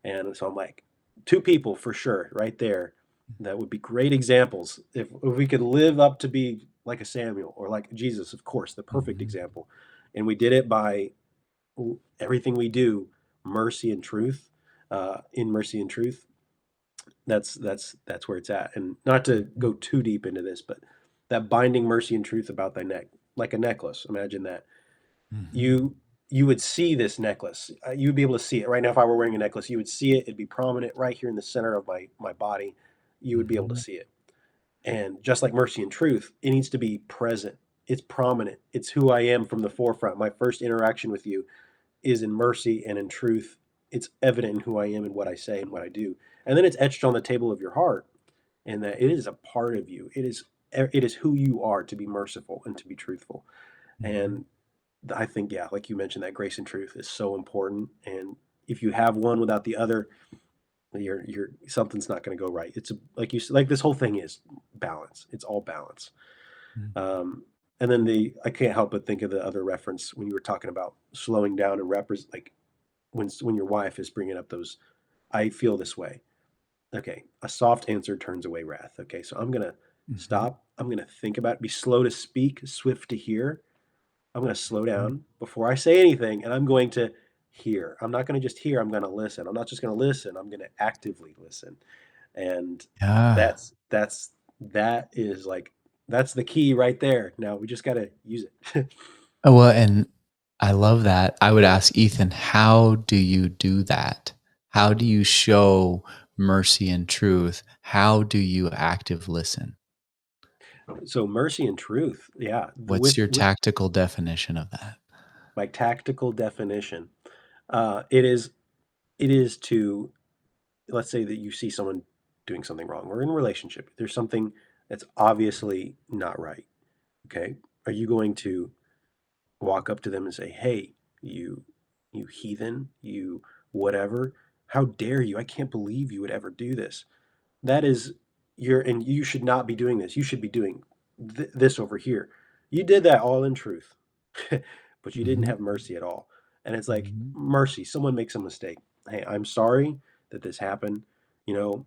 [SPEAKER 1] And so I'm like, two people for sure right there that would be great examples. If we could live up to be like a Samuel or like Jesus, of course, the perfect
[SPEAKER 2] Mhm.
[SPEAKER 1] example. And we did it by everything we do, mercy and truth, in mercy and truth. That's where it's at. And not to go too deep into this, but that binding mercy and truth about thy neck, like a necklace. Imagine that
[SPEAKER 2] Mhm.
[SPEAKER 1] you you would see this necklace. You would be able to see it right now. If I were wearing a necklace, you would see it. It'd be prominent right here in the center of my body. You would be able to
[SPEAKER 2] Mhm.
[SPEAKER 1] see it. And just like mercy and truth, it needs to be present. It's prominent. It's who I am from the forefront. My first interaction with you is in mercy and in truth. It's evident in who I am and what I say and what I do. And then it's etched on the table of your heart, and that it is a part of you. It is who you are to be merciful and to be truthful.
[SPEAKER 2] Mhm.
[SPEAKER 1] And I think, yeah, like you mentioned, that grace and truth is so important. And if you have one without the other, you're something's not going to go right. Like like this whole thing is balance. It's all balance.
[SPEAKER 2] Mhm.
[SPEAKER 1] Um, and then I can't help but think of the other reference when you were talking about slowing down and represent, like when your wife is bringing up those, I feel this way. Okay, a soft answer turns away wrath. Okay, so I'm gonna
[SPEAKER 2] Mhm.
[SPEAKER 1] stop. I'm gonna think about it, be slow to speak, swift to hear. I'm gonna slow
[SPEAKER 2] Mhm.
[SPEAKER 1] down before I say anything, and I'm going to hear. I'm not gonna just hear, I'm gonna listen. I'm not just gonna listen, I'm gonna actively listen. And
[SPEAKER 2] Yeah.
[SPEAKER 1] that is like that's the key right there. Now we just gotta use it.
[SPEAKER 2] Well, and I love that. I would ask Ethan, how do you do that? How do you show mercy and truth? How do you active listen?
[SPEAKER 1] So mercy and truth, yeah.
[SPEAKER 2] What's your tactical definition of that?
[SPEAKER 1] My tactical definition, it is to, let's say that you see someone doing something wrong or in a relationship. There's something that's obviously not right. Okay. Are you going to walk up to them and say, hey, you, you heathen, you whatever, how dare you? I can't believe you would ever do this. That is and you should not be doing this. You should be doing this over here. You did that all in truth, but you didn't
[SPEAKER 2] Mhm.
[SPEAKER 1] have mercy at all. And it's like
[SPEAKER 2] Mhm.
[SPEAKER 1] mercy. Someone makes a mistake. Hey, I'm sorry that this happened. You know,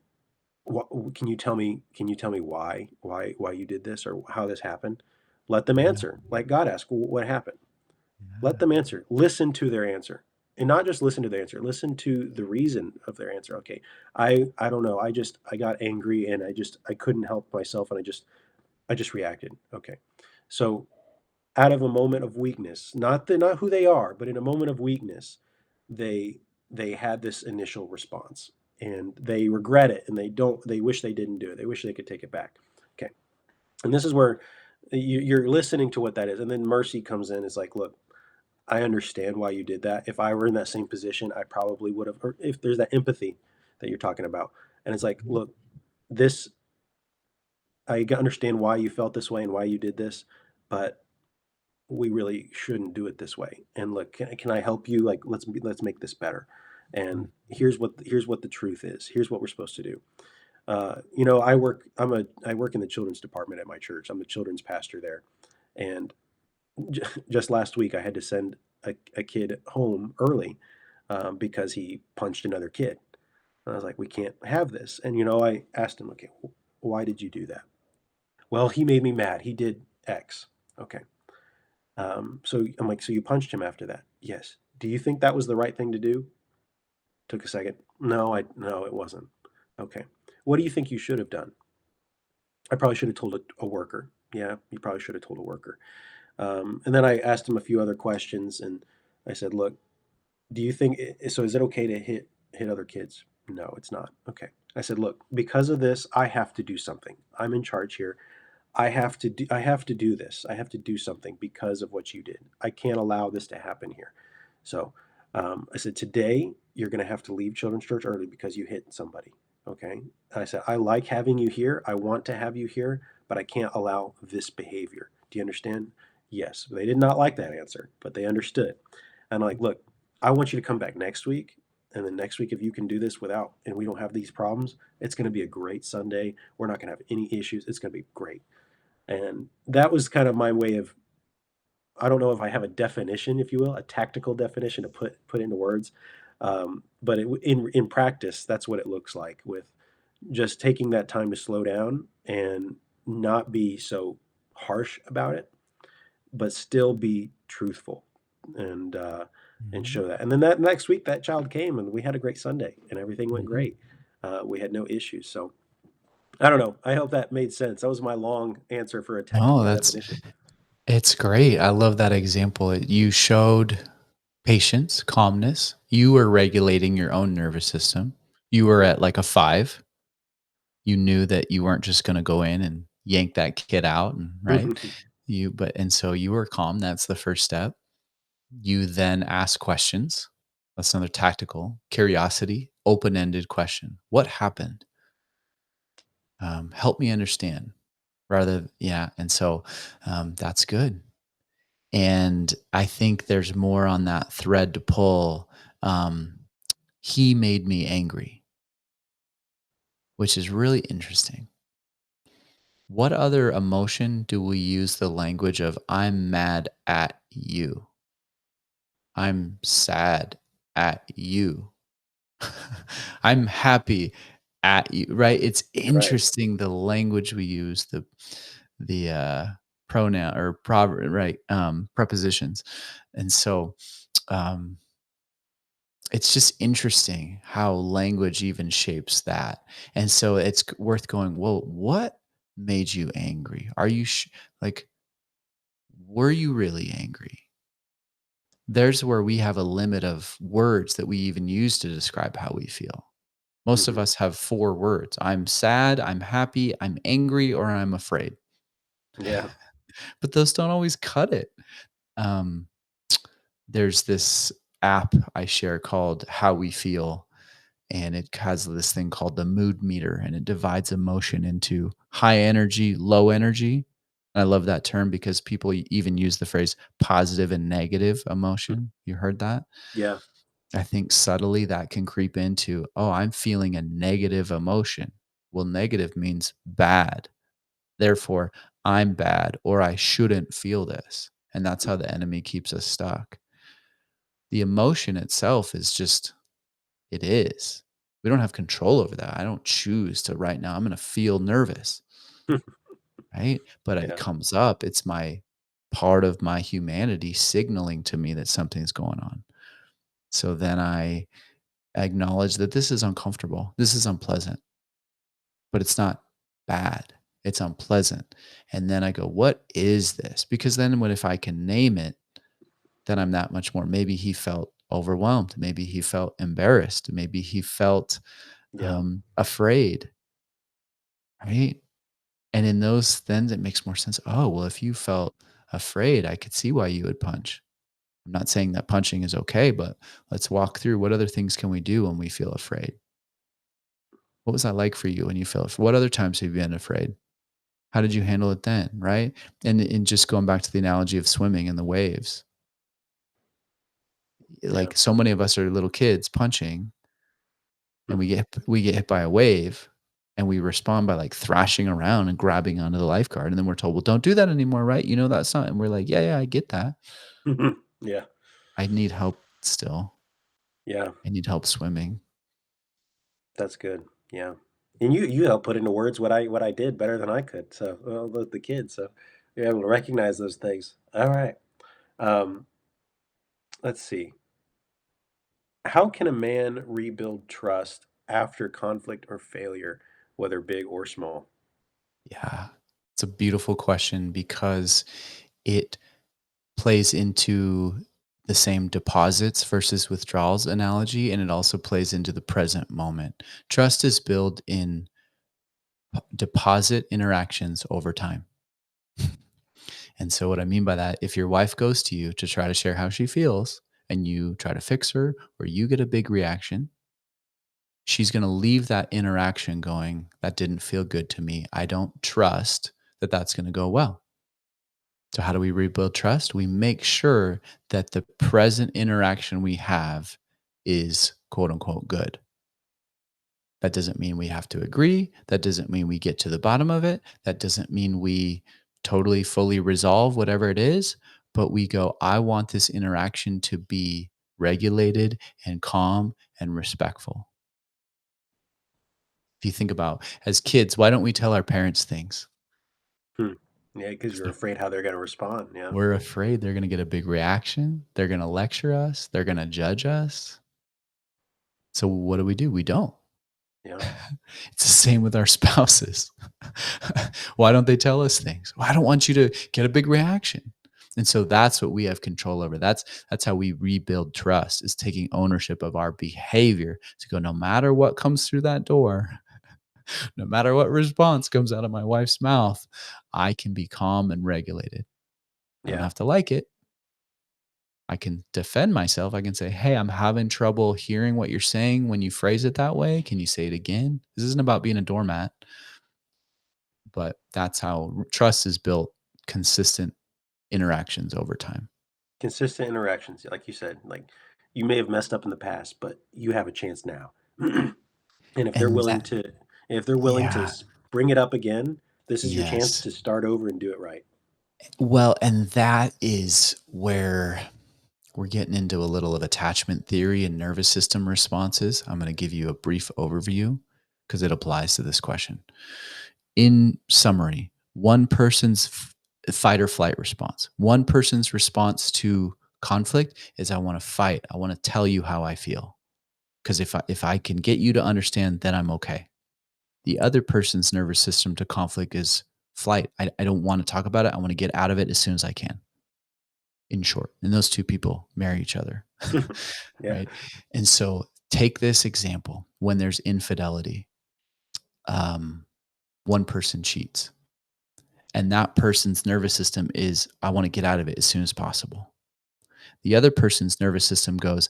[SPEAKER 1] can you tell me? Can you tell me why you did this or how this happened? Let them
[SPEAKER 2] Yeah.
[SPEAKER 1] answer. Like God asked, what happened? Let
[SPEAKER 2] Yeah.
[SPEAKER 1] them answer. Listen to their answer. And not just listen to their answer, listen to the reason of their answer. Okay, I don't know. I got angry and I couldn't help myself and I just reacted. Okay. So out of a moment of weakness, not who they are, but in a moment of weakness, they they had this initial response and they regret it and they wish they didn't do it. They wish they could take it back. Okay. And this is where you're listening to what that is. And then mercy comes in. It's like, look, I understand why you did that. If I were in that same position, I probably would have, or if there's that empathy that you're talking about. And it's like, look, this, I understand why you felt this way and why you did this, but we really shouldn't do it this way. And look, can I help you? Like, let's make this better. And
[SPEAKER 2] Mhm.
[SPEAKER 1] here's what the truth is. Here's what we're supposed to do. I work in the children's department at my church. I'm the children's pastor there, and just last week I had to send a kid home early because he punched another kid. And I was like, we can't have this. And I asked him, okay, why did you do that? Well, he made me mad. He did X. Okay. So I'm like, so you punched him after that? Yes. Do you think that was the right thing to do? Took a second. No, it wasn't. Okay. What do you think you should have done? I probably should have told a worker. Yeah, you probably should have told a worker. And then I asked him a few other questions, and I said, "Look, do you think so? Is it okay to hit other kids? No, it's not. Okay." I said, "Look, because of this, I have to do something. I'm in charge here. I have to do this. I have to do something because of what you did. I can't allow this to happen here." So I said, "Today you're going to have to leave children's church early because you hit somebody." Okay. I said, "I like having you here. I want to have you here, but I can't allow this behavior. Do you understand?" Yes. They did not like that answer, but they understood. And I'm like, "Look, I want you to come back next week. And then next week, if you can do this without, and we don't have these problems, it's going to be a great Sunday. We're not going to have any issues. It's going to be great." And that was kind of my way of, I don't know if I have a definition, if you will, a tactical definition to put into words. But in practice, that's what it looks like, with just taking that time to slow down and not be so harsh about it, but still be truthful and
[SPEAKER 2] Mhm.
[SPEAKER 1] show that. And then that next week, that child came and we had a great Sunday and everything went
[SPEAKER 2] Mhm.
[SPEAKER 1] great. We had no issues. So I don't know. I hope that made sense. That was my long answer for a
[SPEAKER 2] No,
[SPEAKER 1] technical definition.
[SPEAKER 2] it's great. I love that example. You showed patience, calmness. You were regulating your own nervous system. You were
[SPEAKER 1] Mhm.
[SPEAKER 2] at like a 5. You knew that you weren't just gonna go in and yank that kid out and right? And so you were calm, that's the first step. You then ask questions. That's another tactical. Curiosity, open-ended question. What happened? Help me understand. Rather yeah, and so, that's good. And I think there's more on that thread to pull. Um, he made me angry, which is really interesting. What other emotion do we use the language of "I'm mad at you"? "I'm sad at you." "I'm happy at you," right? It's
[SPEAKER 1] Right.
[SPEAKER 2] interesting the language we use, the pronoun or proverb, right? Prepositions. And so, um, it's just interesting how language even shapes that. And so it's worth going, well, what made you angry? Are you like, were you really angry? There's where we have a limit of words that we even use to describe how we feel. Most of
[SPEAKER 1] Mhm.
[SPEAKER 2] us have 4 words. I'm sad, I'm happy, I'm angry, or I'm afraid.
[SPEAKER 1] Yeah.
[SPEAKER 2] But those don't always cut it. Um, there's this app I share called How We Feel, and it has this thing called the mood meter, and it divides emotion into high energy, low energy. I love that term because people even use the phrase positive and negative
[SPEAKER 1] Mm.
[SPEAKER 2] emotion. You heard that?
[SPEAKER 1] Yeah.
[SPEAKER 2] I think subtly that can creep into, oh, I'm feeling a negative emotion. Well, negative means bad. Therefore, I'm bad or I shouldn't feel this. And that's how
[SPEAKER 1] Mhm.
[SPEAKER 2] the enemy keeps us stuck. The emotion itself is just, it is. We don't have control over that. I don't choose to right now, I'm going to feel nervous, right? But it
[SPEAKER 1] Yeah.
[SPEAKER 2] comes up. It's my part of my humanity signaling to me that something's going on. So then I acknowledge that this is uncomfortable. This is unpleasant, but it's not bad. It's unpleasant. And then I go, what is this? Because then if I can name it, then I'm that much more. Maybe he felt overwhelmed. Maybe he felt embarrassed. Maybe he felt
[SPEAKER 1] Yeah.
[SPEAKER 2] afraid, right? And in those, then it makes more sense. Oh, well, if you felt afraid, I could see why you would punch. I'm not saying that punching is okay, but let's walk through what other things can we do when we feel afraid? What was that like for you when you felt? What other times have you been afraid? How did you handle it then? Right. And just going back to the analogy of swimming in the waves,
[SPEAKER 1] Yeah.
[SPEAKER 2] like so many of us are little kids punching and
[SPEAKER 1] Hmm.
[SPEAKER 2] we get hit by a wave and we respond by like thrashing around and grabbing onto the lifeguard. And then we're told, well, don't do that anymore, right? You know, that's not. And we're like, yeah, I get that.
[SPEAKER 1] Yeah.
[SPEAKER 2] I need help still.
[SPEAKER 1] Yeah.
[SPEAKER 2] I need help swimming.
[SPEAKER 1] That's good. Yeah. And you helped put into words what I did better than I could. So, well, the kids. So you're able to recognize those things. All right. Um, let's see. How can a man rebuild trust after conflict or failure, whether big or small?
[SPEAKER 2] Yeah. It's a beautiful question because it plays into the same deposits versus withdrawals analogy, and it also plays into the present moment. Trust is built in deposit interactions over time. And so, what I mean by that, if your wife goes to you to try to share how she feels and you try to fix her or you get a big reaction, she's going to leave that interaction going, that didn't feel good to me. I don't trust that that's going to go well. So, how do we rebuild trust? We make sure that the present interaction we have is quote unquote good. That doesn't mean we have to agree. That doesn't mean we get to the bottom of it. That doesn't mean we totally, fully resolve whatever it is. But we go, I want this interaction to be regulated and calm and respectful. If you think about as kids, why don't we tell our parents things?
[SPEAKER 1] Hmm. Yeah, because you're afraid how they're going to respond. Yeah.
[SPEAKER 2] We're afraid they're going to get a big reaction. They're going to lecture us. They're going to judge us. So what do? We don't.
[SPEAKER 1] Yeah.
[SPEAKER 2] It's the same with our spouses. Why don't they tell us things? Well, I don't want you to get a big reaction. And so that's what we have control over. That's how we rebuild trust is taking ownership of our behavior to go no matter what comes through that door, no matter what response comes out of my wife's mouth, I can be calm and regulated. I don't
[SPEAKER 1] Yeah.
[SPEAKER 2] have to like it. I can defend myself. I can say, "Hey, I'm having trouble hearing what you're saying when you phrase it that way. Can you say it again?" This isn't about being a doormat, but that's how trust is built, consistent interactions over time.
[SPEAKER 1] Consistent interactions, like you said, like you may have messed up in the past, but you have a chance now. And if they're
[SPEAKER 2] And
[SPEAKER 1] willing
[SPEAKER 2] that
[SPEAKER 1] to if they're willing to
[SPEAKER 2] yeah,
[SPEAKER 1] bring it up again, this is your chance
[SPEAKER 2] yes.
[SPEAKER 1] to start over and do it right.
[SPEAKER 2] Well, and that is where we're getting into a little of attachment theory and nervous system responses. I'm going to give you a brief overview because it applies to this question. In summary, one person's fight or flight response, one person's response to conflict is I want to fight. I want to tell you how I feel. Because if I can get you to understand, then I'm okay. The other person's nervous system to conflict is flight. I don't want to talk about it. I want to get out of it as soon as I can, in short. And those two people marry each other,
[SPEAKER 1] Yeah.
[SPEAKER 2] right? And so take this example when there's infidelity. Um, one person cheats, and that person's nervous system is, I want to get out of it as soon as possible. The other person's nervous system goes,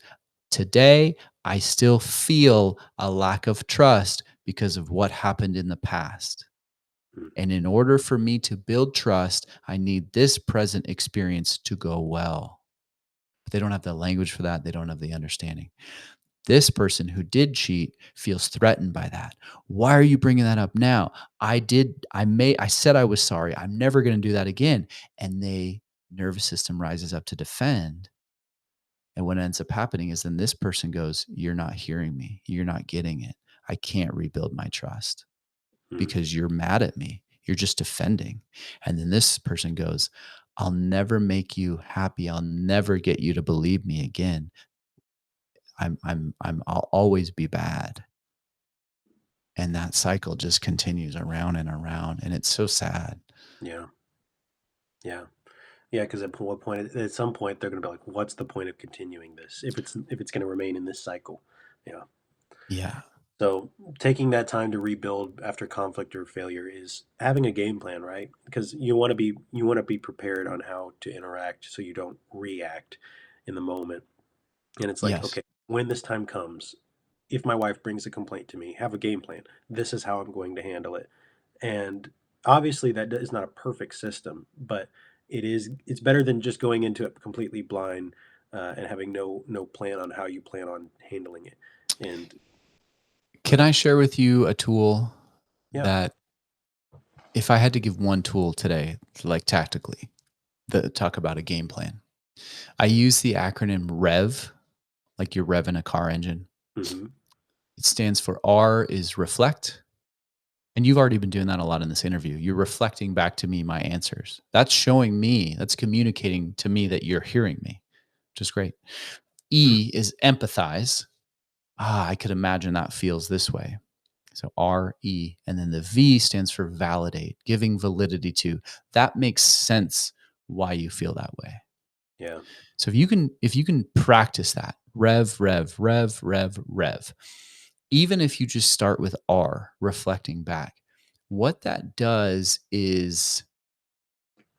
[SPEAKER 2] today, I still feel a lack of trust because of what happened in the past.
[SPEAKER 1] Mm.
[SPEAKER 2] And in order for me to build trust, I need this present experience to go well. But they don't have the language for that. They don't have the understanding. This person who did cheat feels threatened by that. Why are you bringing that up now? I said I was sorry. I'm never going to do that again. And they nervous system rises up to defend. And what ends up happening is then this person goes, you're not hearing me. You're not getting it. I can't rebuild my trust
[SPEAKER 1] Mm.
[SPEAKER 2] because you're mad at me. You're just defending. And then this person goes, I'll never make you happy. I'll never get you to believe me again. I'll always be bad. And that cycle just continues around and around. And it's so sad.
[SPEAKER 1] Yeah. Yeah. Yeah. Because at what point, at some point, they're going to be like, "What's the point of continuing this if it's going to remain in this cycle?" Yeah.
[SPEAKER 2] Yeah.
[SPEAKER 1] So taking that time to rebuild after conflict or failure is having a game plan, right? Because you want to be prepared on how to interact so you don't react in the moment. And it's like,
[SPEAKER 2] Yes.
[SPEAKER 1] okay, when this time comes, if my wife brings a complaint to me, have a game plan. This is how I'm going to handle it. And obviously that is not a perfect system, but it's better than just going into it completely blind and having no plan on how you plan on handling it. And
[SPEAKER 2] Can I share with you a tool
[SPEAKER 1] yeah.
[SPEAKER 2] that if I had to give one tool today, like tactically, talk about a game plan, I use the acronym REV, like you're revving a car engine.
[SPEAKER 1] Hmm.
[SPEAKER 2] It stands for R is reflect. And you've already been doing that a lot in this interview. You're reflecting back to me my answers. That's showing me, that's communicating to me that you're hearing me, which is great. E is empathize. I could imagine that feels this way. So R, E, and then the V stands for validate, giving validity to. That makes sense why you feel that way.
[SPEAKER 1] Yeah.
[SPEAKER 2] So if you can practice that, rev, rev, rev, rev, rev, even if you just start with R, reflecting back, what that does is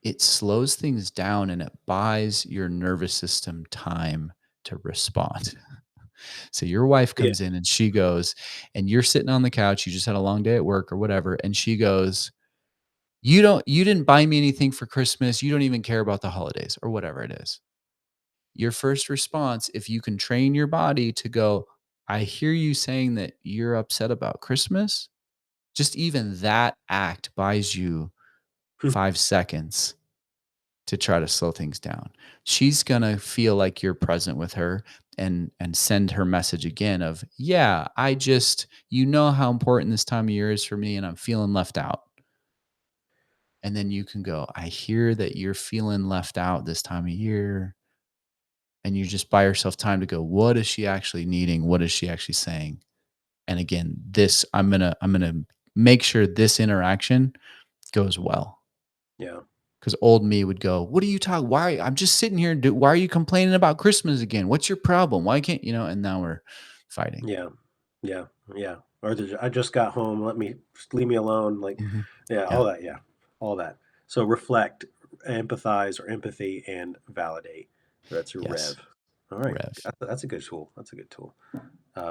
[SPEAKER 2] it slows things down and it buys your nervous system time to respond. So your wife
[SPEAKER 1] Yeah.
[SPEAKER 2] comes in and she goes, and you're sitting on the couch, you just had a long day at work or whatever, and she goes, you didn't buy me anything for Christmas. You don't even care about the holidays or whatever it is. Your first response, if you can train your body to go, I hear you saying that you're upset about Christmas, just even that act buys you 5 seconds to try to slow things down. She's going to feel like you're present with her and send her message again of, yeah, you know how important this time of year is for me and I'm feeling left out. And then you can go, I hear that you're feeling left out this time of year. And you just buy yourself time to go, what is she actually needing? What is she actually saying? And again, this I'm gonna make sure this interaction goes well.
[SPEAKER 1] Yeah.
[SPEAKER 2] Because old me would go, what are you talking? I'm just sitting here. Why are you complaining about Christmas again? What's your problem? Why can't you know? And now we're fighting.
[SPEAKER 1] Yeah. Yeah. Yeah. Or I just got home. Just leave me alone. Like,
[SPEAKER 2] Mhm.
[SPEAKER 1] yeah,
[SPEAKER 2] Yeah.
[SPEAKER 1] all that. Yeah, all that. So reflect, empathize, or empathy, and validate. That's your
[SPEAKER 2] Yes.
[SPEAKER 1] rev. All right,
[SPEAKER 2] Rev.
[SPEAKER 1] that's a good tool. That's a good tool.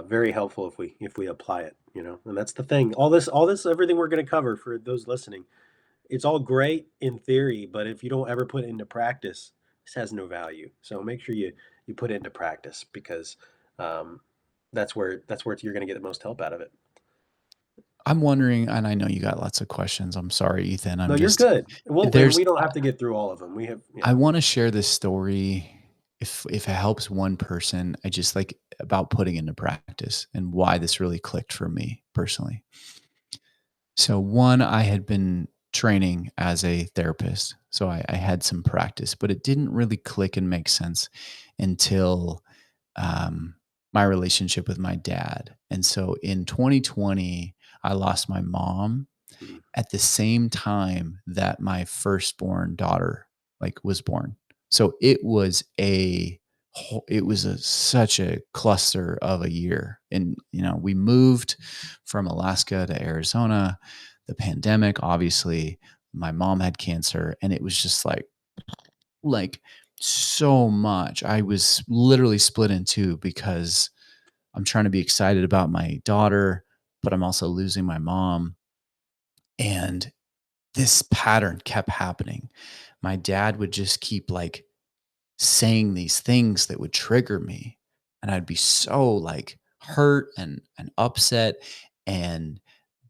[SPEAKER 1] Very helpful if we apply it. And that's the thing. All this, everything we're going to cover for those listening. It's all great in theory, but if you don't ever put it into practice, this has no value. So make sure you put it into practice because um, that's where you're going to get the most help out of it.
[SPEAKER 2] I'm wondering, and I know you got lots of questions. I'm sorry, Ethan.
[SPEAKER 1] No, you're good. Well, and
[SPEAKER 2] There's,
[SPEAKER 1] we don't have to get through all of them. We have,
[SPEAKER 2] I want to share this story if it helps one person. I just like about putting into practice and why this really clicked for me personally. So one, I had been training as a therapist, so I had some practice, but it didn't really click and make sense until um, my relationship with my dad. And so in 2020, I lost my mom
[SPEAKER 1] mm,
[SPEAKER 2] at the same time that my firstborn daughter was born. So it was such a cluster of a year. And we moved from Alaska to Arizona, the pandemic, obviously, my mom had cancer, and it was just like so much. I was literally split in two because I'm trying to be excited about my daughter, but I'm also losing my mom. And this pattern kept happening. My dad would just keep saying these things that would trigger me. And I'd be so hurt and upset. And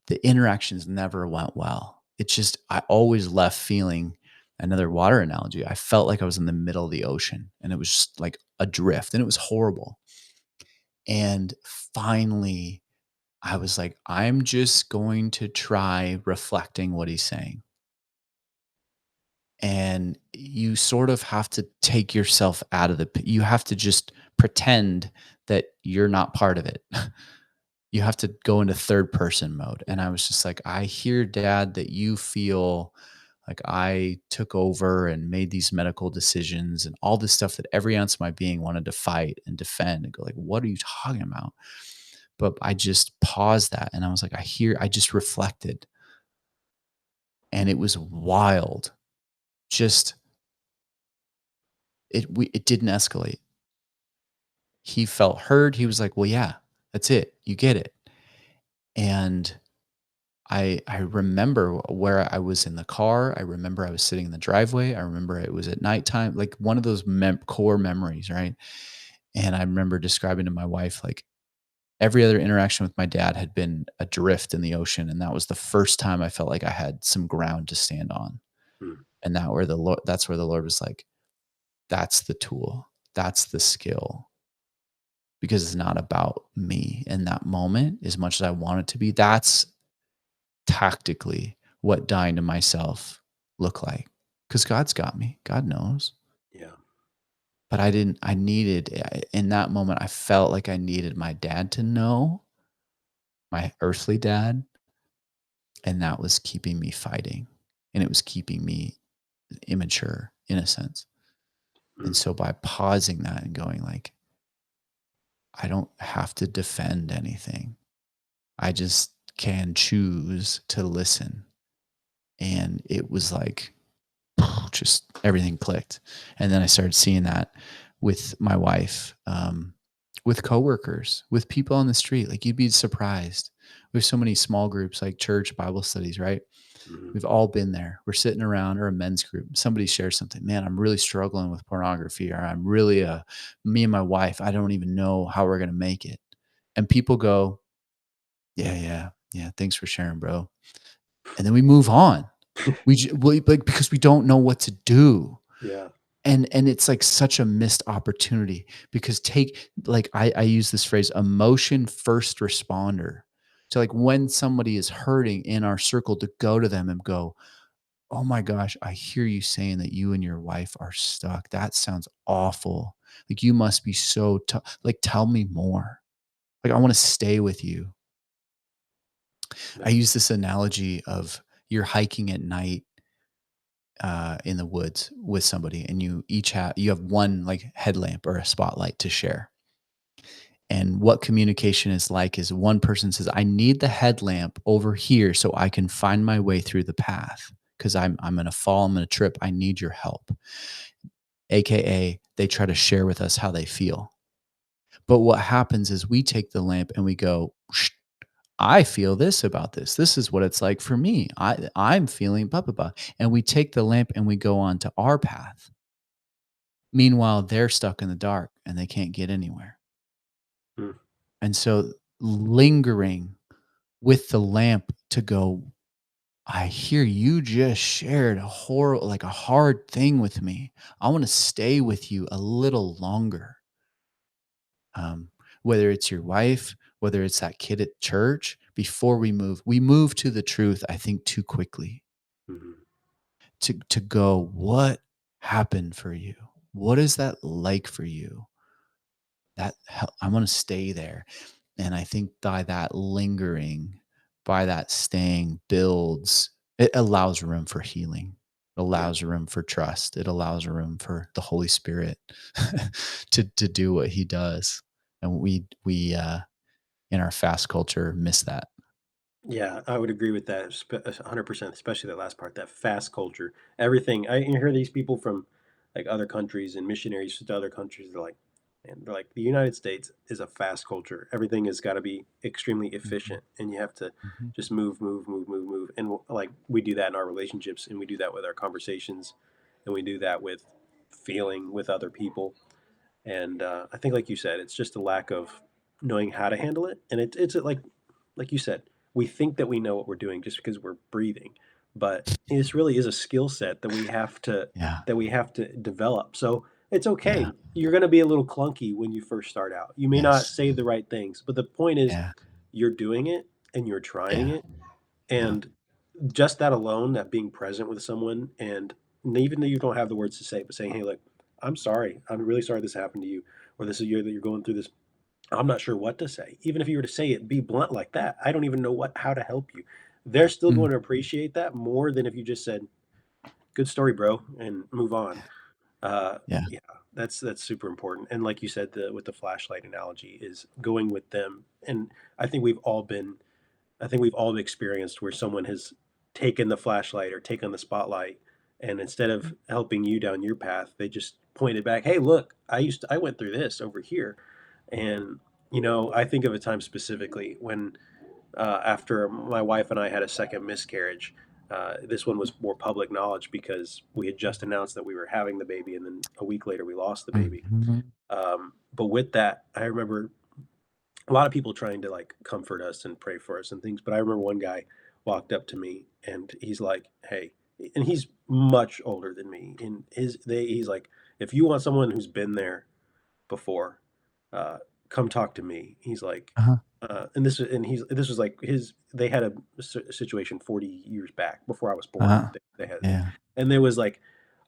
[SPEAKER 2] the interactions never went well. It's just, I always left feeling another water analogy. I felt like I was in the middle of the ocean and it was just like adrift and it was horrible. And finally, I was like, I'm just going to try reflecting what he's saying. And you sort of have to take yourself out of you have to just pretend that you're not part of it. You have to go into third person mode. And I was just like, I hear, Dad, that you feel like I took over and made these medical decisions and all this stuff that every ounce of my being wanted to fight and defend and go like, what are you talking about? But I just paused that and I was like, I just reflected, and it was wild. Just it didn't escalate. He felt heard. He was like, well, yeah, that's it. You get it. And I remember where I was in the car. I remember I was sitting in the driveway. I remember it was at nighttime, like one of those core memories, right? And I remember describing to my wife, like, every other interaction with my dad had been adrift in the ocean, and that was the first time I felt like I had some ground to stand on.
[SPEAKER 1] Mm,
[SPEAKER 2] And that's where the Lord was like, that's the tool, that's the skill, because it's not about me in that moment as much as I want it to be. That's tactically what dying to myself look like, because God's got me. God knows.
[SPEAKER 1] yeah.
[SPEAKER 2] But I needed, in that moment, I felt like I needed my dad to know, my earthly dad, and that was keeping me fighting, and it was keeping me immature in a sense. And
[SPEAKER 1] Mm,
[SPEAKER 2] so by pausing that and going like, I don't have to defend anything. I just can choose to listen. And it was like, just everything clicked. And then I started seeing that with my wife, with coworkers, with people on the street. Like, you'd be surprised. We have so many small groups like church Bible studies, right?
[SPEAKER 1] mhm,
[SPEAKER 2] We've all been there. We're sitting around, or a men's group. Somebody shares something. Man, I'm really struggling with pornography, or I'm really me and my wife, I don't even know how we're gonna make it. And people go, yeah, yeah, yeah. Thanks for sharing, bro. And then we move on. Like, because we don't know what to do.
[SPEAKER 1] yeah.
[SPEAKER 2] And it's like such a missed opportunity, because I use this phrase, emotion first responder. So like when somebody is hurting in our circle, to go to them and go, oh my gosh, I hear you saying that you and your wife are stuck. That sounds awful. Like, you must be so tough. Like, tell me more. Like, I want to stay with you. I
[SPEAKER 1] Yeah.
[SPEAKER 2] use this analogy of, you're hiking at night in the woods with somebody, and you have one like headlamp or a spotlight to share. And what communication is like is, one person says, I need the headlamp over here so I can find my way through the path, because I'm gonna fall, I'm gonna trip. I need your help. AKA, they try to share with us how they feel. But what happens is, we take the lamp and we go, "Shh, I feel this about this. This is what it's like for me. I'm feeling blah blah blah." And we take the lamp and we go on to our path. Meanwhile, they're stuck in the dark and they can't get anywhere.
[SPEAKER 1] Mm,
[SPEAKER 2] And so, lingering with the lamp to go, I hear you just shared a hard thing with me. I want to stay with you a little longer. um, whether it's your wife, whether it's that kid at church, before we move to the truth, I think, too quickly,
[SPEAKER 1] mhm.
[SPEAKER 2] to go, what happened for you? What is that like for you? I want to stay there. And I think by that lingering, by that staying, it allows room for healing,
[SPEAKER 1] Yeah.
[SPEAKER 2] allows room for trust. It allows room for the Holy Spirit to do what he does. And we in our fast culture miss that.
[SPEAKER 1] Yeah, I would agree with that 100%, especially that last part, that fast culture. Everything. You hear these people from like other countries and missionaries to other countries. They're like, the United States is a fast culture. Everything has got to be extremely
[SPEAKER 2] Mhm,
[SPEAKER 1] efficient, and you have to
[SPEAKER 2] mhm,
[SPEAKER 1] just move, move, move, move, move. And like we do that in our relationships, and we do that with our conversations, and we do that with feeling with other people. And I think, like you said, it's just a lack of knowing how to handle it. And it's like you said, we think that we know what we're doing just because we're breathing, but this really is a skill set
[SPEAKER 2] yeah,
[SPEAKER 1] that we have to develop. So it's okay.
[SPEAKER 2] yeah,
[SPEAKER 1] You're going to be a little clunky when you first start out. You may not
[SPEAKER 2] yes,
[SPEAKER 1] say the right things, but the point is,
[SPEAKER 2] yeah,
[SPEAKER 1] you're doing it and you're trying
[SPEAKER 2] yeah,
[SPEAKER 1] it,
[SPEAKER 2] yeah,
[SPEAKER 1] and just that alone, that being present with someone, and even though you don't have the words to say, but saying, "Hey, look, I'm sorry. I'm really sorry this happened to you, or this is you're that you're going through this. I'm not sure what to say. Even if you were to say it, be blunt like that, I don't even know how to help you. They're still
[SPEAKER 2] Mm,
[SPEAKER 1] going to appreciate that more than if you just said, "Good story, bro," and move on.
[SPEAKER 2] yeah.
[SPEAKER 1] Yeah, that's super important. And like you said, with the flashlight analogy is going with them. And I think we've all been, I think we've all experienced where someone has taken the flashlight or taken the spotlight, and instead of helping you down your path, they just pointed back, "Hey, look, I went through this over here." And I think of a time specifically when after my wife and I had a second miscarriage. This one was more public knowledge because we had just announced that we were having the baby, and then a week later we lost the baby.
[SPEAKER 2] Mhm.
[SPEAKER 1] But with that, I remember a lot of people trying to like comfort us and pray for us and things. But I remember one guy walked up to me and he's like, "Hey," and he's much older than me. And he's like, "If you want someone who's been there before, uh, come talk to me." He's like,
[SPEAKER 2] Uh-huh.
[SPEAKER 1] this was like his. They had a situation 40 years back before I was born.
[SPEAKER 2] Uh-huh.
[SPEAKER 1] They had,
[SPEAKER 2] Yeah.
[SPEAKER 1] and there was like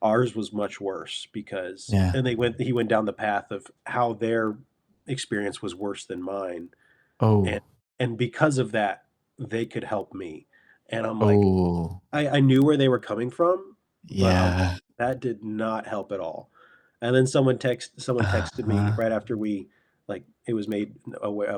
[SPEAKER 1] ours was much worse because,
[SPEAKER 2] Yeah.
[SPEAKER 1] and he went down the path of how their experience was worse than mine, and
[SPEAKER 2] Oh.
[SPEAKER 1] because of that, they could help me, and I'm like,
[SPEAKER 2] Oh.
[SPEAKER 1] I knew where they were coming from, but I'm like,
[SPEAKER 2] Yeah.
[SPEAKER 1] that did not help at all. And then someone texted me
[SPEAKER 2] Uh-huh.
[SPEAKER 1] right after we like it was made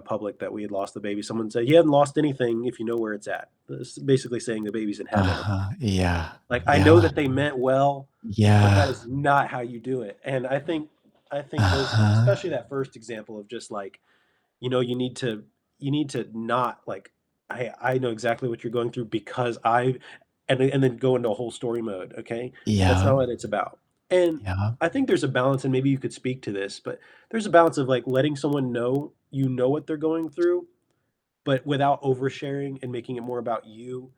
[SPEAKER 1] public that we had lost the baby. Someone said, "You haven't lost anything if you know where it's at." This is basically saying the baby's in heaven.
[SPEAKER 2] Uh-huh. Yeah.
[SPEAKER 1] Like I know
[SPEAKER 2] Yeah.
[SPEAKER 1] that they meant well, but that
[SPEAKER 2] Yeah.
[SPEAKER 1] is not how you do it. And I think those,
[SPEAKER 2] Uh-huh.
[SPEAKER 1] especially that first example of just like, you need to not like, I know exactly what you're going through because and then go into a whole story mode, okay? That's
[SPEAKER 2] Yeah.
[SPEAKER 1] not what it's about. And
[SPEAKER 2] Yeah.
[SPEAKER 1] I think there's a balance, and maybe you could speak to this, but there's a balance of like letting someone know you know what they're going through, but without oversharing and making it more about you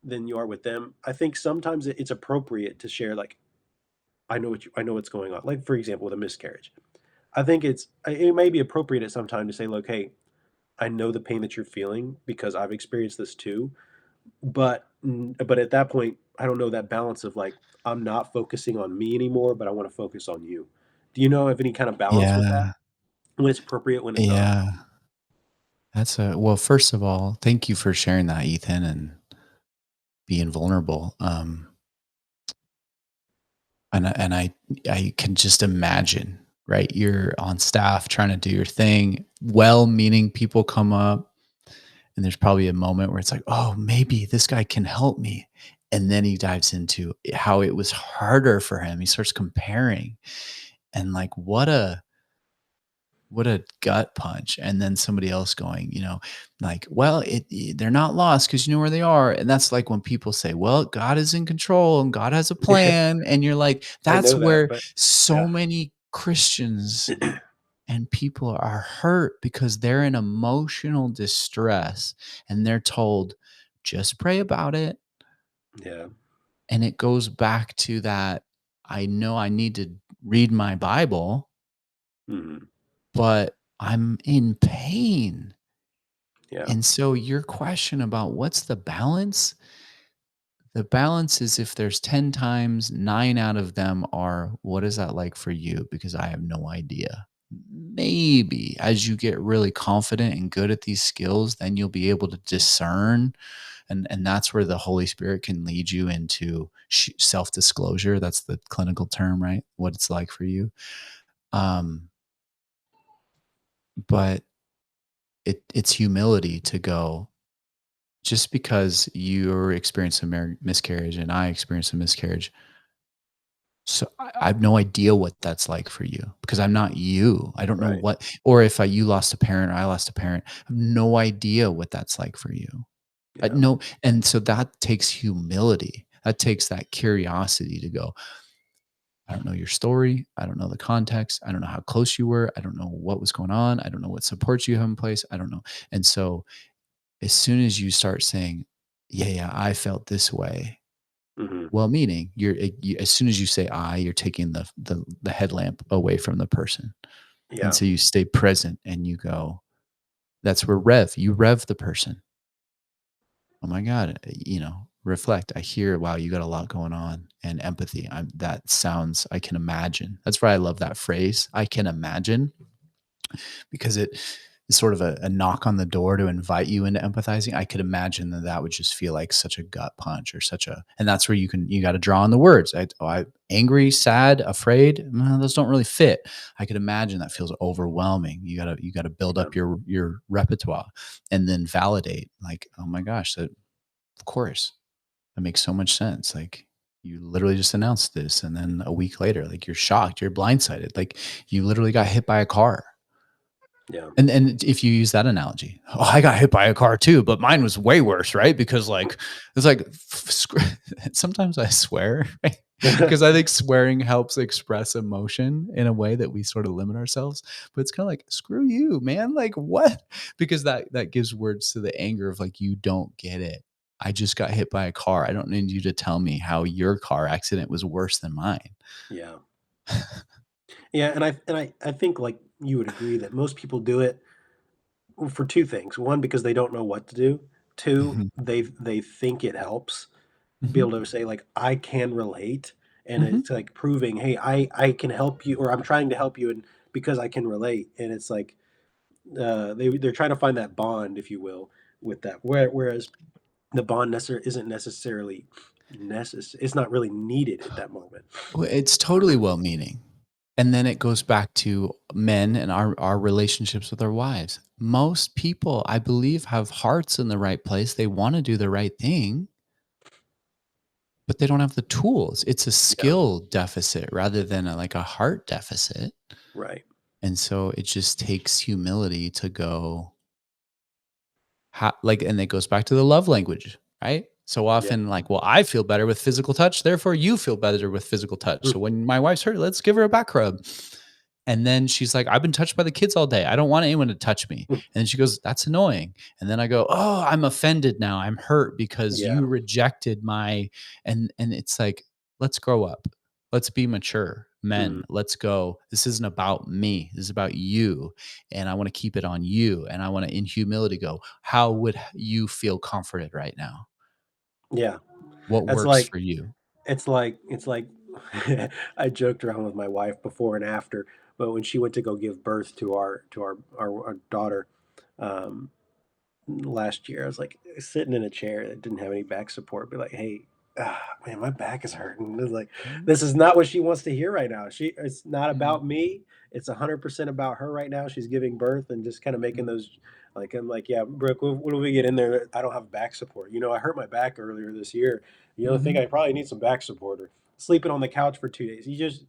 [SPEAKER 1] than you are with them. I think sometimes it's appropriate to share like, I know what's going on. Like for example, with a miscarriage. I think it may be appropriate at some time to say, "Look, hey, I know the pain that you're feeling because I've experienced this too." But at that point, I don't know that balance of like, I'm not focusing on me anymore, but I want to focus on you. Do you know of any kind of balance with that?
[SPEAKER 2] Yeah.
[SPEAKER 1] When it's appropriate, when it's not?
[SPEAKER 2] Yeah. Well, first of all, thank you for sharing that, Ethan, and being vulnerable. And I can just imagine, right? You're on staff trying to do your thing. Well-meaning people come up, and there's probably a moment where it's like, "Oh, maybe this guy can help me." And then he dives into how it was harder for him. He starts comparing, and like, what a gut punch. And then somebody else going, like, well, they're not lost because you know where they are. And that's like when people say, well, God is in control and God has a plan. And you're like,
[SPEAKER 1] I
[SPEAKER 2] that's
[SPEAKER 1] know that,
[SPEAKER 2] where
[SPEAKER 1] but
[SPEAKER 2] so
[SPEAKER 1] yeah.
[SPEAKER 2] many Christians and people are hurt because they're in emotional distress and they're told, just pray about it.
[SPEAKER 1] Yeah.
[SPEAKER 2] And it goes back to that. I know I need to read my Bible,
[SPEAKER 1] Mhm.
[SPEAKER 2] but I'm in pain.
[SPEAKER 1] Yeah.
[SPEAKER 2] And so your question about what's the balance is if there's 10 times, 9 out of them are, what is that like for you? Because I have no idea. Maybe as you get really confident and good at these skills, then you'll be able to discern. And that's where the Holy Spirit can lead you into self disclosure. That's the clinical term, right? What it's like for you. Um, but it's humility to go, just because you're experiencing a miscarriage and I experienced a miscarriage. So I have no idea what that's like for you because I'm not you. I don't know
[SPEAKER 1] Right.
[SPEAKER 2] what, or if you lost a parent or I lost a parent, I have no idea what that's like for you.
[SPEAKER 1] Yeah.
[SPEAKER 2] No, and so that takes humility. That takes that curiosity to go, I don't know your story. I don't know the context. I don't know how close you were. I don't know what was going on. I don't know what supports you have in place. I don't know. And so as soon as you start saying, yeah, I felt this way.
[SPEAKER 1] Mhm.
[SPEAKER 2] Well, meaning as soon as you say I, you're taking the headlamp away from the person. And
[SPEAKER 1] Yeah.
[SPEAKER 2] so you stay present and you go, that's where you rev the person. Oh my God, reflect. I hear, wow, you got a lot going on, and empathy. I can imagine. That's why I love that phrase. I can imagine, because sort of a knock on the door to invite you into empathizing, I could imagine that that would just feel like such a gut punch or such a, and that's where you got to draw on the words. Angry, sad, afraid, those don't really fit. I could imagine that feels overwhelming. You gotta build
[SPEAKER 1] Yeah.
[SPEAKER 2] up your repertoire and then validate like, oh my gosh, that of course that makes so much sense. Like you literally just announced this. And then a week later, like you're shocked, you're blindsided. Like you literally got hit by a car.
[SPEAKER 1] Yeah.
[SPEAKER 2] And if you use that analogy, oh, I got hit by a car too, but mine was way worse, right? Because like it's like sometimes I swear, right? Because I think swearing helps express emotion in a way that we sort of limit ourselves. But it's kind of like screw you, man. Like what? Because that gives words to the anger of like you don't get it. I just got hit by a car. I don't need you to tell me how your car accident was worse than mine.
[SPEAKER 1] Yeah. Yeah, and I think, like, you would agree that most people do it for 2 things. 1, because they don't know what to do. 2,
[SPEAKER 2] Mhm,
[SPEAKER 1] they think it helps be
[SPEAKER 2] mhm,
[SPEAKER 1] able to say, like, "I can relate," and
[SPEAKER 2] mhm.
[SPEAKER 1] it's, like, proving, "Hey, I can help you," or, "I'm trying to help you, and because I can relate," and it's like, they're trying to find that bond, if you will, with that. Whereas the bond isn't necessarily it's not really needed at that moment.
[SPEAKER 2] Well, it's totally well-meaning. And then it goes back to men and our relationships with our wives. Most people, I believe, have hearts in the right place. They wanna do the right thing, but they don't have the tools. It's a
[SPEAKER 1] Yeah,
[SPEAKER 2] skill deficit rather than like a heart deficit.
[SPEAKER 1] right.
[SPEAKER 2] And so it just takes humility to go, like, and it goes back to the love language, right? So
[SPEAKER 1] Yeah.
[SPEAKER 2] often, like, well, I feel better with physical touch, therefore you feel better with physical touch.
[SPEAKER 1] Mm,
[SPEAKER 2] So when my wife's hurt, let's give her a back rub. And then she's like, I've been touched by the kids all day. I don't want anyone to touch me.
[SPEAKER 1] mm,
[SPEAKER 2] And then she goes, that's annoying. And then I go, oh, I'm offended now. I'm hurt because
[SPEAKER 1] yeah,
[SPEAKER 2] you rejected my, and it's like, let's grow up. Let's be mature men.
[SPEAKER 1] mhm,
[SPEAKER 2] Let's go. This isn't about me. This is about you. And I want to keep it on you. And I want to, in humility, go, how would you feel comforted right now?
[SPEAKER 1] yeah.
[SPEAKER 2] What
[SPEAKER 1] It's
[SPEAKER 2] works
[SPEAKER 1] like
[SPEAKER 2] for you?
[SPEAKER 1] it's like I joked around with my wife before and after, but when she went to go give birth to our daughter, um, last year, I was, like, sitting in a chair that didn't have any back support, be like, "Hey, man, my back is hurting." It's like,
[SPEAKER 2] Mhm,
[SPEAKER 1] this is not what she wants to hear right now. It's not
[SPEAKER 2] mhm,
[SPEAKER 1] about me. It's 100% about her right now. She's giving birth and just kinda making
[SPEAKER 2] mhm,
[SPEAKER 1] those like, I'm like, "Yeah, Brooke, what do we get in there? I don't have back support. You know, I hurt my back earlier this year. You know, I think
[SPEAKER 2] mhm,
[SPEAKER 1] I probably need some back support or sleeping on the couch for 2 days." You just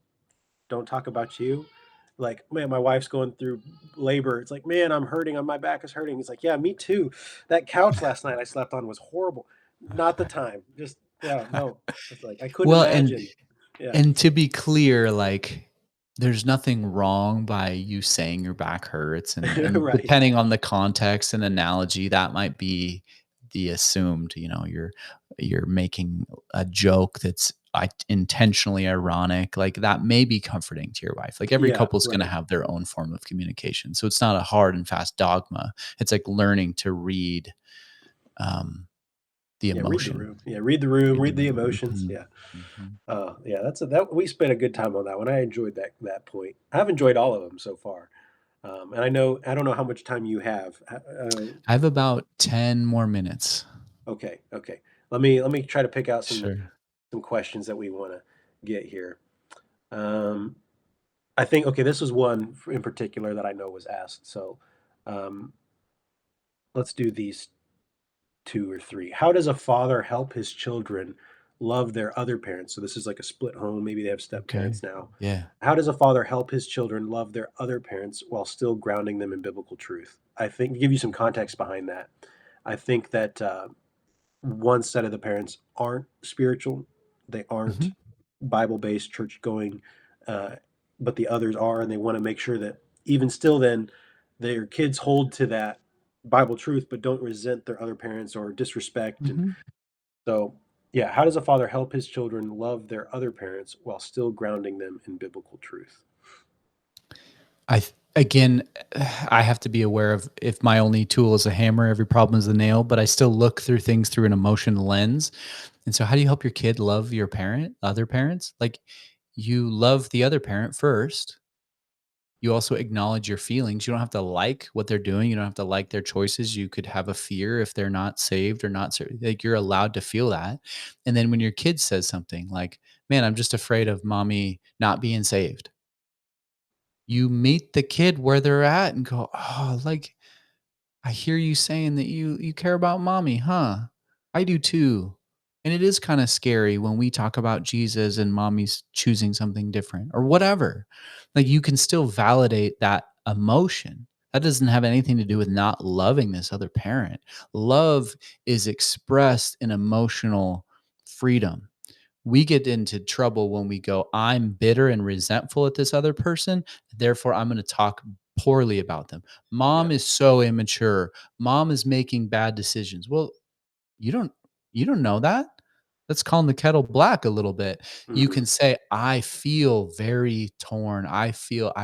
[SPEAKER 1] don't talk about you. Like, man, my wife's going through labor. It's like, man, I'm hurting. My back is hurting. It's like, yeah, me too. That couch last night I slept on was horrible. Not the time. Just yeah, no. It's like I couldn't
[SPEAKER 2] well, and
[SPEAKER 1] imagine. Yeah.
[SPEAKER 2] And to be clear, like, there's nothing wrong by you saying your back hurts, and
[SPEAKER 1] Right.
[SPEAKER 2] depending on the context and analogy, that might be the assumed, you're making a joke that's intentionally ironic, like, that may be comforting to your wife. Like, every
[SPEAKER 1] Yeah.
[SPEAKER 2] couple's gonna
[SPEAKER 1] Right.
[SPEAKER 2] have their own form of communication, so it's not a hard and fast dogma. It's like learning to read, um, the
[SPEAKER 1] Yeah. Read the
[SPEAKER 2] emotion.
[SPEAKER 1] room. Yeah. Read the room.
[SPEAKER 2] Read the
[SPEAKER 1] Read the
[SPEAKER 2] room.
[SPEAKER 1] emotions.
[SPEAKER 2] Mhm.
[SPEAKER 1] Yeah.
[SPEAKER 2] Mhm.
[SPEAKER 1] Yeah. That we spent a good time on that one. I enjoyed that point. I've enjoyed all of them so far. And I don't know how much time you have.
[SPEAKER 2] I have about 10 more minutes.
[SPEAKER 1] Okay, okay. Let me try to pick out
[SPEAKER 2] Sure.
[SPEAKER 1] some questions that we wanna get here. Um, I think okay, this was one in particular that I know was asked, so, um, let's do these 2 or 3. How does a father help his children love their other parents? So this is like a split home, maybe they have
[SPEAKER 2] Okay.
[SPEAKER 1] step-parents now.
[SPEAKER 2] Yeah.
[SPEAKER 1] How does a father help his children love their other parents while still grounding them in biblical truth? I think to give you some context behind that, I think that, one set of the parents aren't spiritual, they aren't
[SPEAKER 2] Mhm.
[SPEAKER 1] Bible-based, church-going, uh, but the others are, and they wanna make sure that even still then, their kids hold to that Bible truth, but don't resent their other parents or disrespect, and
[SPEAKER 2] Mhm.
[SPEAKER 1] so, yeah, how does a father help his children love their other parents while still grounding them in biblical truth?
[SPEAKER 2] Again, I have to be aware of if my only tool is a hammer, every problem is a nail, but I still look through things through an emotion lens. And so how do you help your kid love your other parents? Like, you love the other parent first, You also acknowledge your feelings. You don't have to like what they're doing. You don't have to like their choices. You could have a fear if they're not saved or not. Like, you're allowed to feel that. And then when your kid says something like, man, I'm just afraid of mommy not being saved, you meet the kid where they're at and go, oh, like, I hear you saying that you care about mommy, huh? I do too. And it is kind of scary when we talk about Jesus and mommy's choosing something different or whatever. Like, you can still validate that emotion. That doesn't have anything to do with not loving this other parent. Love is expressed in emotional freedom. We get into trouble when we go, I'm bitter and resentful at this other person, therefore I'm going to talk poorly about them.
[SPEAKER 1] Yeah.
[SPEAKER 2] Mom is so immature. Mom is making bad decisions. Well, you don't you don't know that. Let's calling the kettle black a little bit. You
[SPEAKER 1] Hmm.
[SPEAKER 2] can say, I feel very torn. I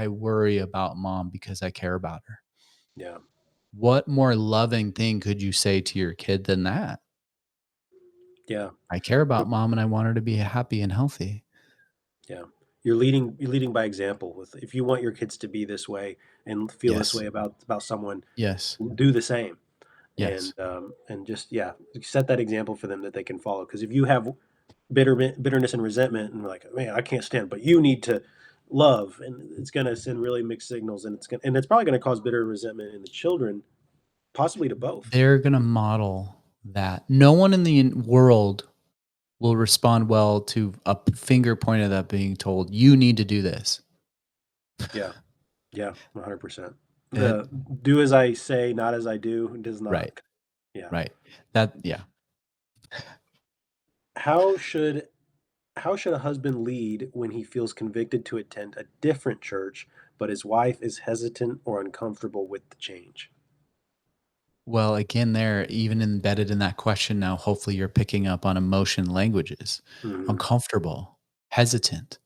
[SPEAKER 2] worry about mom because I care about her.
[SPEAKER 1] Yeah.
[SPEAKER 2] What more loving thing could you say to your kid than that?
[SPEAKER 1] Yeah.
[SPEAKER 2] I care about mom and I want her to be happy and healthy.
[SPEAKER 1] Yeah. You're leading by example. With if you want your kids to be this way and feel this
[SPEAKER 2] Yes.
[SPEAKER 1] way about someone,
[SPEAKER 2] Yes.
[SPEAKER 1] do the same.
[SPEAKER 2] Yes.
[SPEAKER 1] And just, yeah, set that example for them that they can follow. Because if you have bitterness and resentment, and like, man, I can't stand, but you need to love, and it's going to send really mixed signals, and it's probably going to cause bitter resentment in the children, possibly to both.
[SPEAKER 2] They're gonna model that. No one in the world will respond well to a finger pointed at being told, "You need to do this."
[SPEAKER 1] Yeah. Yeah. 100%.
[SPEAKER 2] It
[SPEAKER 1] The do as I say, not as I do does
[SPEAKER 2] Right,
[SPEAKER 1] not. Yeah.
[SPEAKER 2] right. That yeah.
[SPEAKER 1] How should how should a husband lead when he feels convicted to attend a different church, but his wife is hesitant or uncomfortable with the change?
[SPEAKER 2] Well, again, there, even embedded in that question now, hopefully you're picking up on emotion languages.
[SPEAKER 1] Hmm.
[SPEAKER 2] Uncomfortable, hesitant.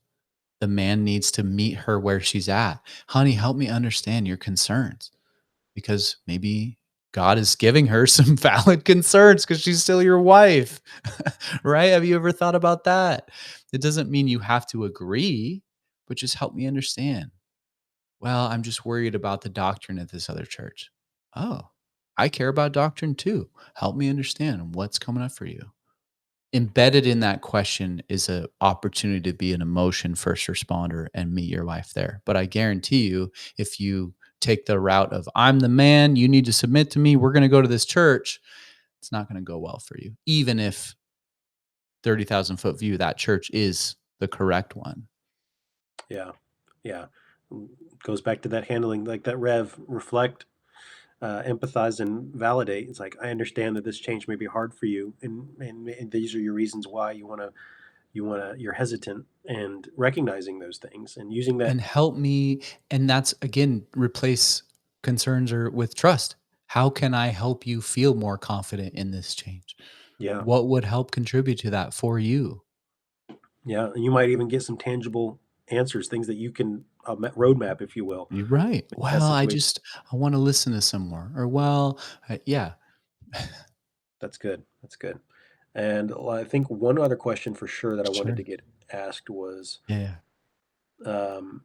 [SPEAKER 2] The man needs to meet her where she's at. "Honey, help me understand your concerns." Because maybe God is giving her some valid concerns because she's still your wife, right? Have you ever thought about that? It doesn't mean you have to agree, but just help me understand. Well, I'm just worried about the doctrine at this other church. Oh, I care about doctrine too. Help me understand what's coming up for you. Embedded in that question is an opportunity to be an emotion first responder and meet your wife there. But I guarantee you, if you take the route of, I'm the man, you need to submit to me, we're going to go to this church, it's not going to go well for you, even if 30,000 foot view, that church is the correct one.
[SPEAKER 1] Yeah. Yeah. Goes back to that handling, like that reflect, empathize, and validate. It's like, I understand that this change may be hard for you, and these are your reasons why you're hesitant, and recognizing those things and using that.
[SPEAKER 2] And help me. And that's again, replace concerns or with trust. How can I help you feel more confident in this change?
[SPEAKER 1] Yeah.
[SPEAKER 2] What would help contribute to that for you?
[SPEAKER 1] Yeah. And you might even get some tangible answers, things that you can, roadmap, if you will,
[SPEAKER 2] You're right.
[SPEAKER 1] in that
[SPEAKER 2] Well,
[SPEAKER 1] situation.
[SPEAKER 2] I want to listen to some more. Or, well, yeah,
[SPEAKER 1] That's good. That's good. And I think one other question for sure that I wanted to
[SPEAKER 2] sure.
[SPEAKER 1] get asked was,
[SPEAKER 2] Yeah, yeah.
[SPEAKER 1] um,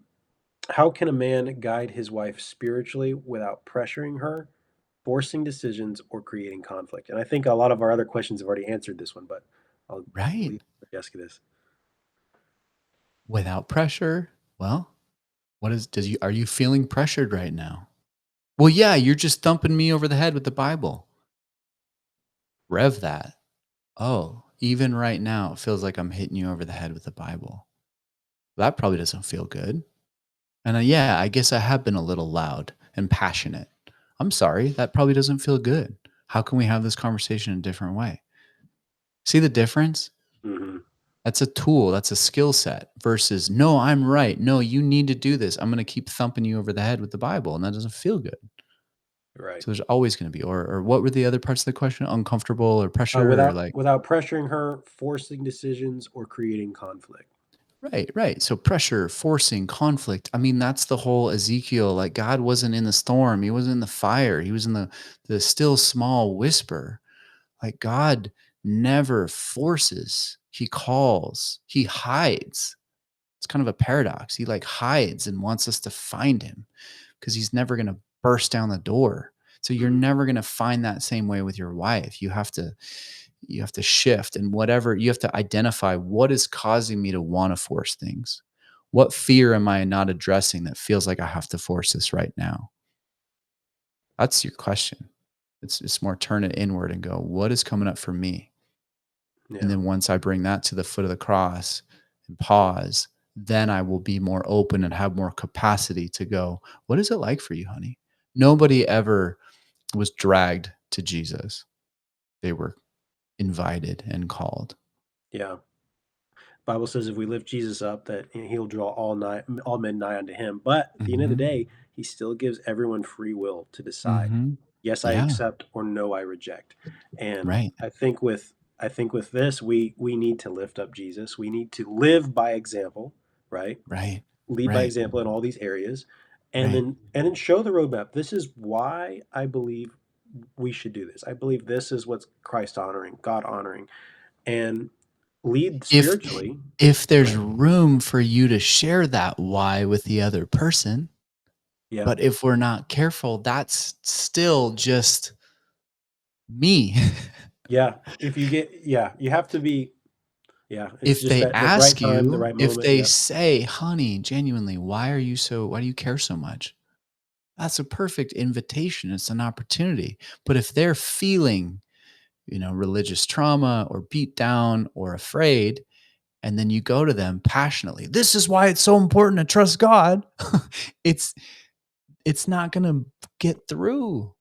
[SPEAKER 1] how can a man guide his wife spiritually without pressuring her, forcing decisions, or creating conflict? And I think a lot of our other questions have already answered this one, but I'll
[SPEAKER 2] Right.
[SPEAKER 1] leave ask you this.
[SPEAKER 2] Without pressure. Well, are you feeling pressured right now? Well, yeah, you're just thumping me over the head with the Bible. Rev that. Oh, even right now, it feels like I'm hitting you over the head with the Bible. That probably doesn't feel good. And yeah, I guess I have been a little loud and passionate. I'm sorry. That probably doesn't feel good. How can we have this conversation in a different way? See the difference?
[SPEAKER 1] Hmm.
[SPEAKER 2] That's a tool, that's a skill set versus, no, I'm right. No, you need to do this. I'm going to keep thumping you over the head with the Bible. And that doesn't feel good.
[SPEAKER 1] Right.
[SPEAKER 2] So there's always going to be, or what were the other parts of the question? Uncomfortable or pressure or
[SPEAKER 1] Without
[SPEAKER 2] like,
[SPEAKER 1] pressuring her, forcing decisions, or creating conflict.
[SPEAKER 2] right, right. So pressure, forcing, conflict. I mean, that's the whole Ezekiel. Like, God wasn't in the storm, he wasn't in the fire, he was in the still small whisper. Like, God never forces, he calls, he hides. It's kind of a paradox. He like hides and wants us to find him because he's never going to burst down the door. So you're
[SPEAKER 1] Mhm.
[SPEAKER 2] never going to find that same way with your wife. You have to shift, and whatever you have to identify what is causing me to want to force things. What fear am I not addressing that feels like I have to force this right now? That's your question. It's more turn it inward and go, what is coming up for me? And
[SPEAKER 1] Yeah.
[SPEAKER 2] then once I bring that to the foot of the cross and pause, then I will be more open and have more capacity to go, what is it like for you, honey? Nobody ever was dragged to Jesus. They were invited and called.
[SPEAKER 1] Yeah. Bible says if we lift Jesus up, that he'll draw all men nigh unto him. But at the end of the
[SPEAKER 2] Mhm.
[SPEAKER 1] day, he still gives everyone free will to decide.
[SPEAKER 2] Mhm.
[SPEAKER 1] Yes, I
[SPEAKER 2] Yeah,
[SPEAKER 1] accept, or no, I reject. And
[SPEAKER 2] right.
[SPEAKER 1] I think with this, we need to lift up Jesus. We need to live by example, right?
[SPEAKER 2] Right.
[SPEAKER 1] Lead by
[SPEAKER 2] Right.
[SPEAKER 1] example in all these areas, and
[SPEAKER 2] Right.
[SPEAKER 1] then show the roadmap. This is why I believe we should do this. I believe this is what's Christ honoring, God honoring, and lead
[SPEAKER 2] If
[SPEAKER 1] spiritually.
[SPEAKER 2] if
[SPEAKER 1] Go
[SPEAKER 2] there's
[SPEAKER 1] ahead.
[SPEAKER 2] room for you to share that why with the other person,
[SPEAKER 1] Yeah.
[SPEAKER 2] but if we're not careful, that's still just me.
[SPEAKER 1] Yeah. If you get, yeah, you have to be, yeah, it's
[SPEAKER 2] If
[SPEAKER 1] just
[SPEAKER 2] they
[SPEAKER 1] that the right
[SPEAKER 2] ask
[SPEAKER 1] time, the
[SPEAKER 2] you,
[SPEAKER 1] right
[SPEAKER 2] if
[SPEAKER 1] moment.
[SPEAKER 2] they
[SPEAKER 1] Yeah.
[SPEAKER 2] say, "Honey, genuinely, why do you care so much?" That's a perfect invitation. It's an opportunity. But if they're feeling, religious trauma or beat down or afraid, and then you go to them passionately, "This is why it's so important to trust God." it's it's not going to get through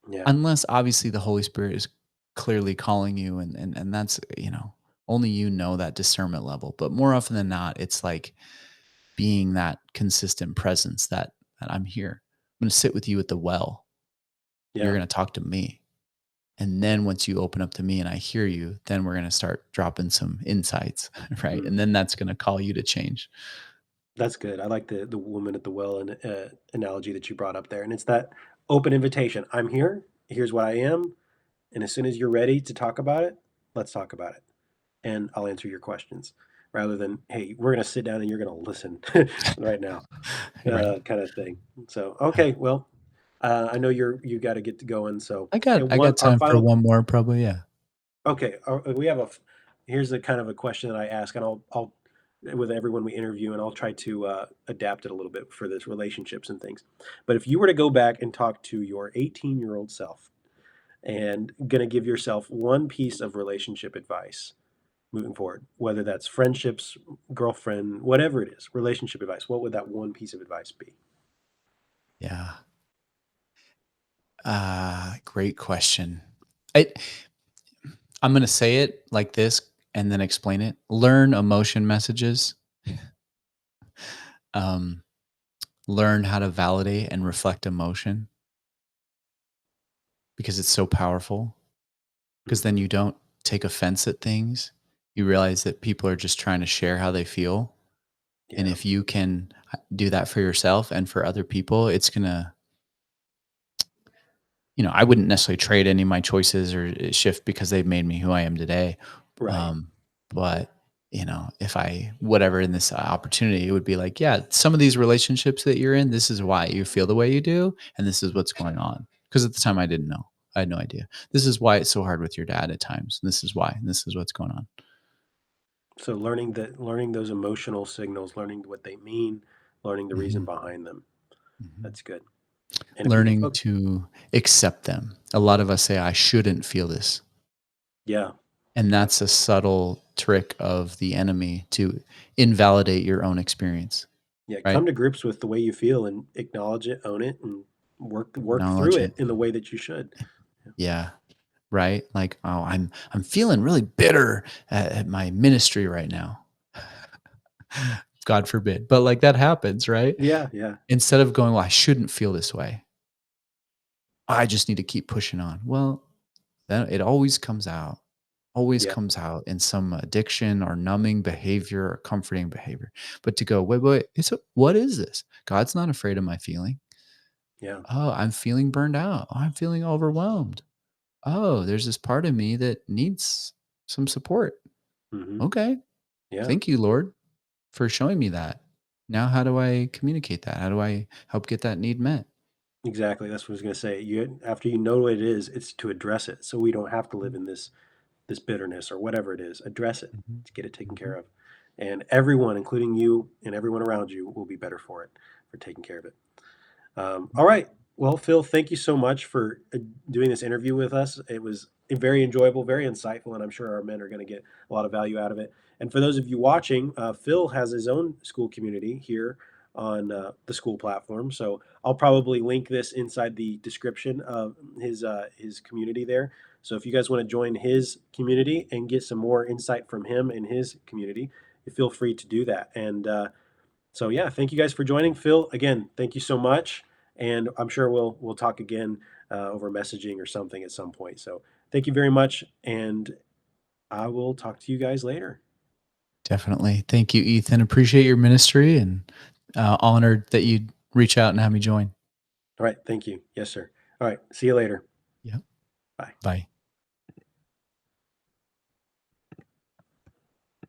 [SPEAKER 1] Yeah.
[SPEAKER 2] unless obviously the Holy Spirit is clearly calling you, and that's, only that discernment level. But more often than not, it's like being that consistent presence that I'm here. I'm going to sit with you at the well. You're
[SPEAKER 1] Yeah.
[SPEAKER 2] going to talk to me. And then once you open up to me and I hear you, then we're going to start dropping some insights, right?
[SPEAKER 1] Mm.
[SPEAKER 2] And then that's going to call you to change.
[SPEAKER 1] That's good. I like the woman at the well and analogy that you brought up there. And it's that open invitation. I'm here. Here's what I am. And as soon as you're ready to talk about it, let's talk about it. And I'll answer your questions rather than, hey, we're going to sit down and you're going to listen right now,
[SPEAKER 2] Right.
[SPEAKER 1] kind of thing. So,
[SPEAKER 2] Yeah.
[SPEAKER 1] okay. Well, I know you got to get to going. So,
[SPEAKER 2] I
[SPEAKER 1] hey,
[SPEAKER 2] got I
[SPEAKER 1] one,
[SPEAKER 2] got
[SPEAKER 1] our
[SPEAKER 2] time for
[SPEAKER 1] final,
[SPEAKER 2] one more probably, yeah.
[SPEAKER 1] okay. We have here's a kind of a question that I ask, and I'll, with everyone we interview, and I'll try to adapt it a little bit for this relationships and things. But if you were to go back and talk to your 18-year-old self and gonna give yourself one piece of relationship advice moving forward, whether that's friendships, girlfriend, whatever it is, relationship advice, what would that one piece of advice be?
[SPEAKER 2] Yeah. Great question. I I'm gonna say it like this and then explain it. Learn emotion messages. Um, Learn how to validate and reflect emotion because it's so powerful. Because then
[SPEAKER 1] Hmm.
[SPEAKER 2] you don't take offense at things. You realize that people are just trying to share how they feel. And
[SPEAKER 1] Yeah.
[SPEAKER 2] if you can do that for yourself and for other people, it's gonna, I wouldn't necessarily trade any of my choices or shift because they've made me who I am today.
[SPEAKER 1] Right.
[SPEAKER 2] Um, but if I whatever in this opportunity, it would be like, yeah, some of these relationships that you're in, this is why you feel the way you do, and this is what's going on. Because at the time, I didn't know. I had no idea. This is why it's so hard with your dad at times. And this is why. And this is what's going on.
[SPEAKER 1] So learning those emotional signals, learning what they mean, learning the reason
[SPEAKER 2] Mhm,
[SPEAKER 1] behind them.
[SPEAKER 2] mhm.
[SPEAKER 1] That's good. And if we can
[SPEAKER 2] Learning
[SPEAKER 1] focus,
[SPEAKER 2] to accept them. A lot of us say, I shouldn't feel this.
[SPEAKER 1] yeah,
[SPEAKER 2] And
[SPEAKER 1] yeah,
[SPEAKER 2] that's a subtle trick of the enemy to invalidate your own experience,
[SPEAKER 1] yeah.
[SPEAKER 2] right?
[SPEAKER 1] Come to grips with the way you feel and acknowledge it, own it, and work through
[SPEAKER 2] Acknowledge
[SPEAKER 1] it
[SPEAKER 2] it.
[SPEAKER 1] in the way that you should. Yeah.
[SPEAKER 2] Yeah. Right? Like, oh, I'm feeling really bitter at my ministry right now. God forbid. But like that happens, right?
[SPEAKER 1] Yeah, yeah,
[SPEAKER 2] Instead of going, well, I shouldn't feel this way. I just need to keep pushing on. Well, then it always
[SPEAKER 1] yeah,
[SPEAKER 2] comes out in some addiction or numbing behavior or comforting behavior. But to go, wait, what is this? God's not afraid of my feeling.
[SPEAKER 1] yeah.
[SPEAKER 2] Oh, I'm feeling burned out. Oh, I'm feeling overwhelmed. Oh, there's this part of me that needs some support.
[SPEAKER 1] Hmm.
[SPEAKER 2] Okay.
[SPEAKER 1] Yeah.
[SPEAKER 2] Thank you, Lord. for showing me that. Now, how do I communicate that? How do I help get that need met?
[SPEAKER 1] Exactly. That's what I was going to say. You after you know what it is, it's to address it, so we don't have to live in this bitterness or whatever it is. Address it.
[SPEAKER 2] Mhm.
[SPEAKER 1] To get it taken care
[SPEAKER 2] Mhm.
[SPEAKER 1] of, and everyone, including you and everyone around you, will be better for it for taking care of it. All right. Well, Phil, thank you so much for doing this interview with us. It was very enjoyable, very insightful, and I'm sure our men are going to get a lot of value out of it. And for those of you watching, Phil has his own school community here on the school platform. So I'll probably link this inside the description of his community there. So if you guys want to join his community and get some more insight from him and his community, feel free to do that. And so yeah, thank you guys for joining. Phil, again, thank you so much, and I'm sure we'll talk again over messaging or something at some point. So thank you very much, and I will talk to you guys later.
[SPEAKER 2] Definitely. Thank you, Ethan. Appreciate your ministry and honored that you'd reach out and have me join.
[SPEAKER 1] All right, thank you. Yes, sir. All right, see you later.
[SPEAKER 2] Yeah.
[SPEAKER 1] Bye.
[SPEAKER 2] Bye.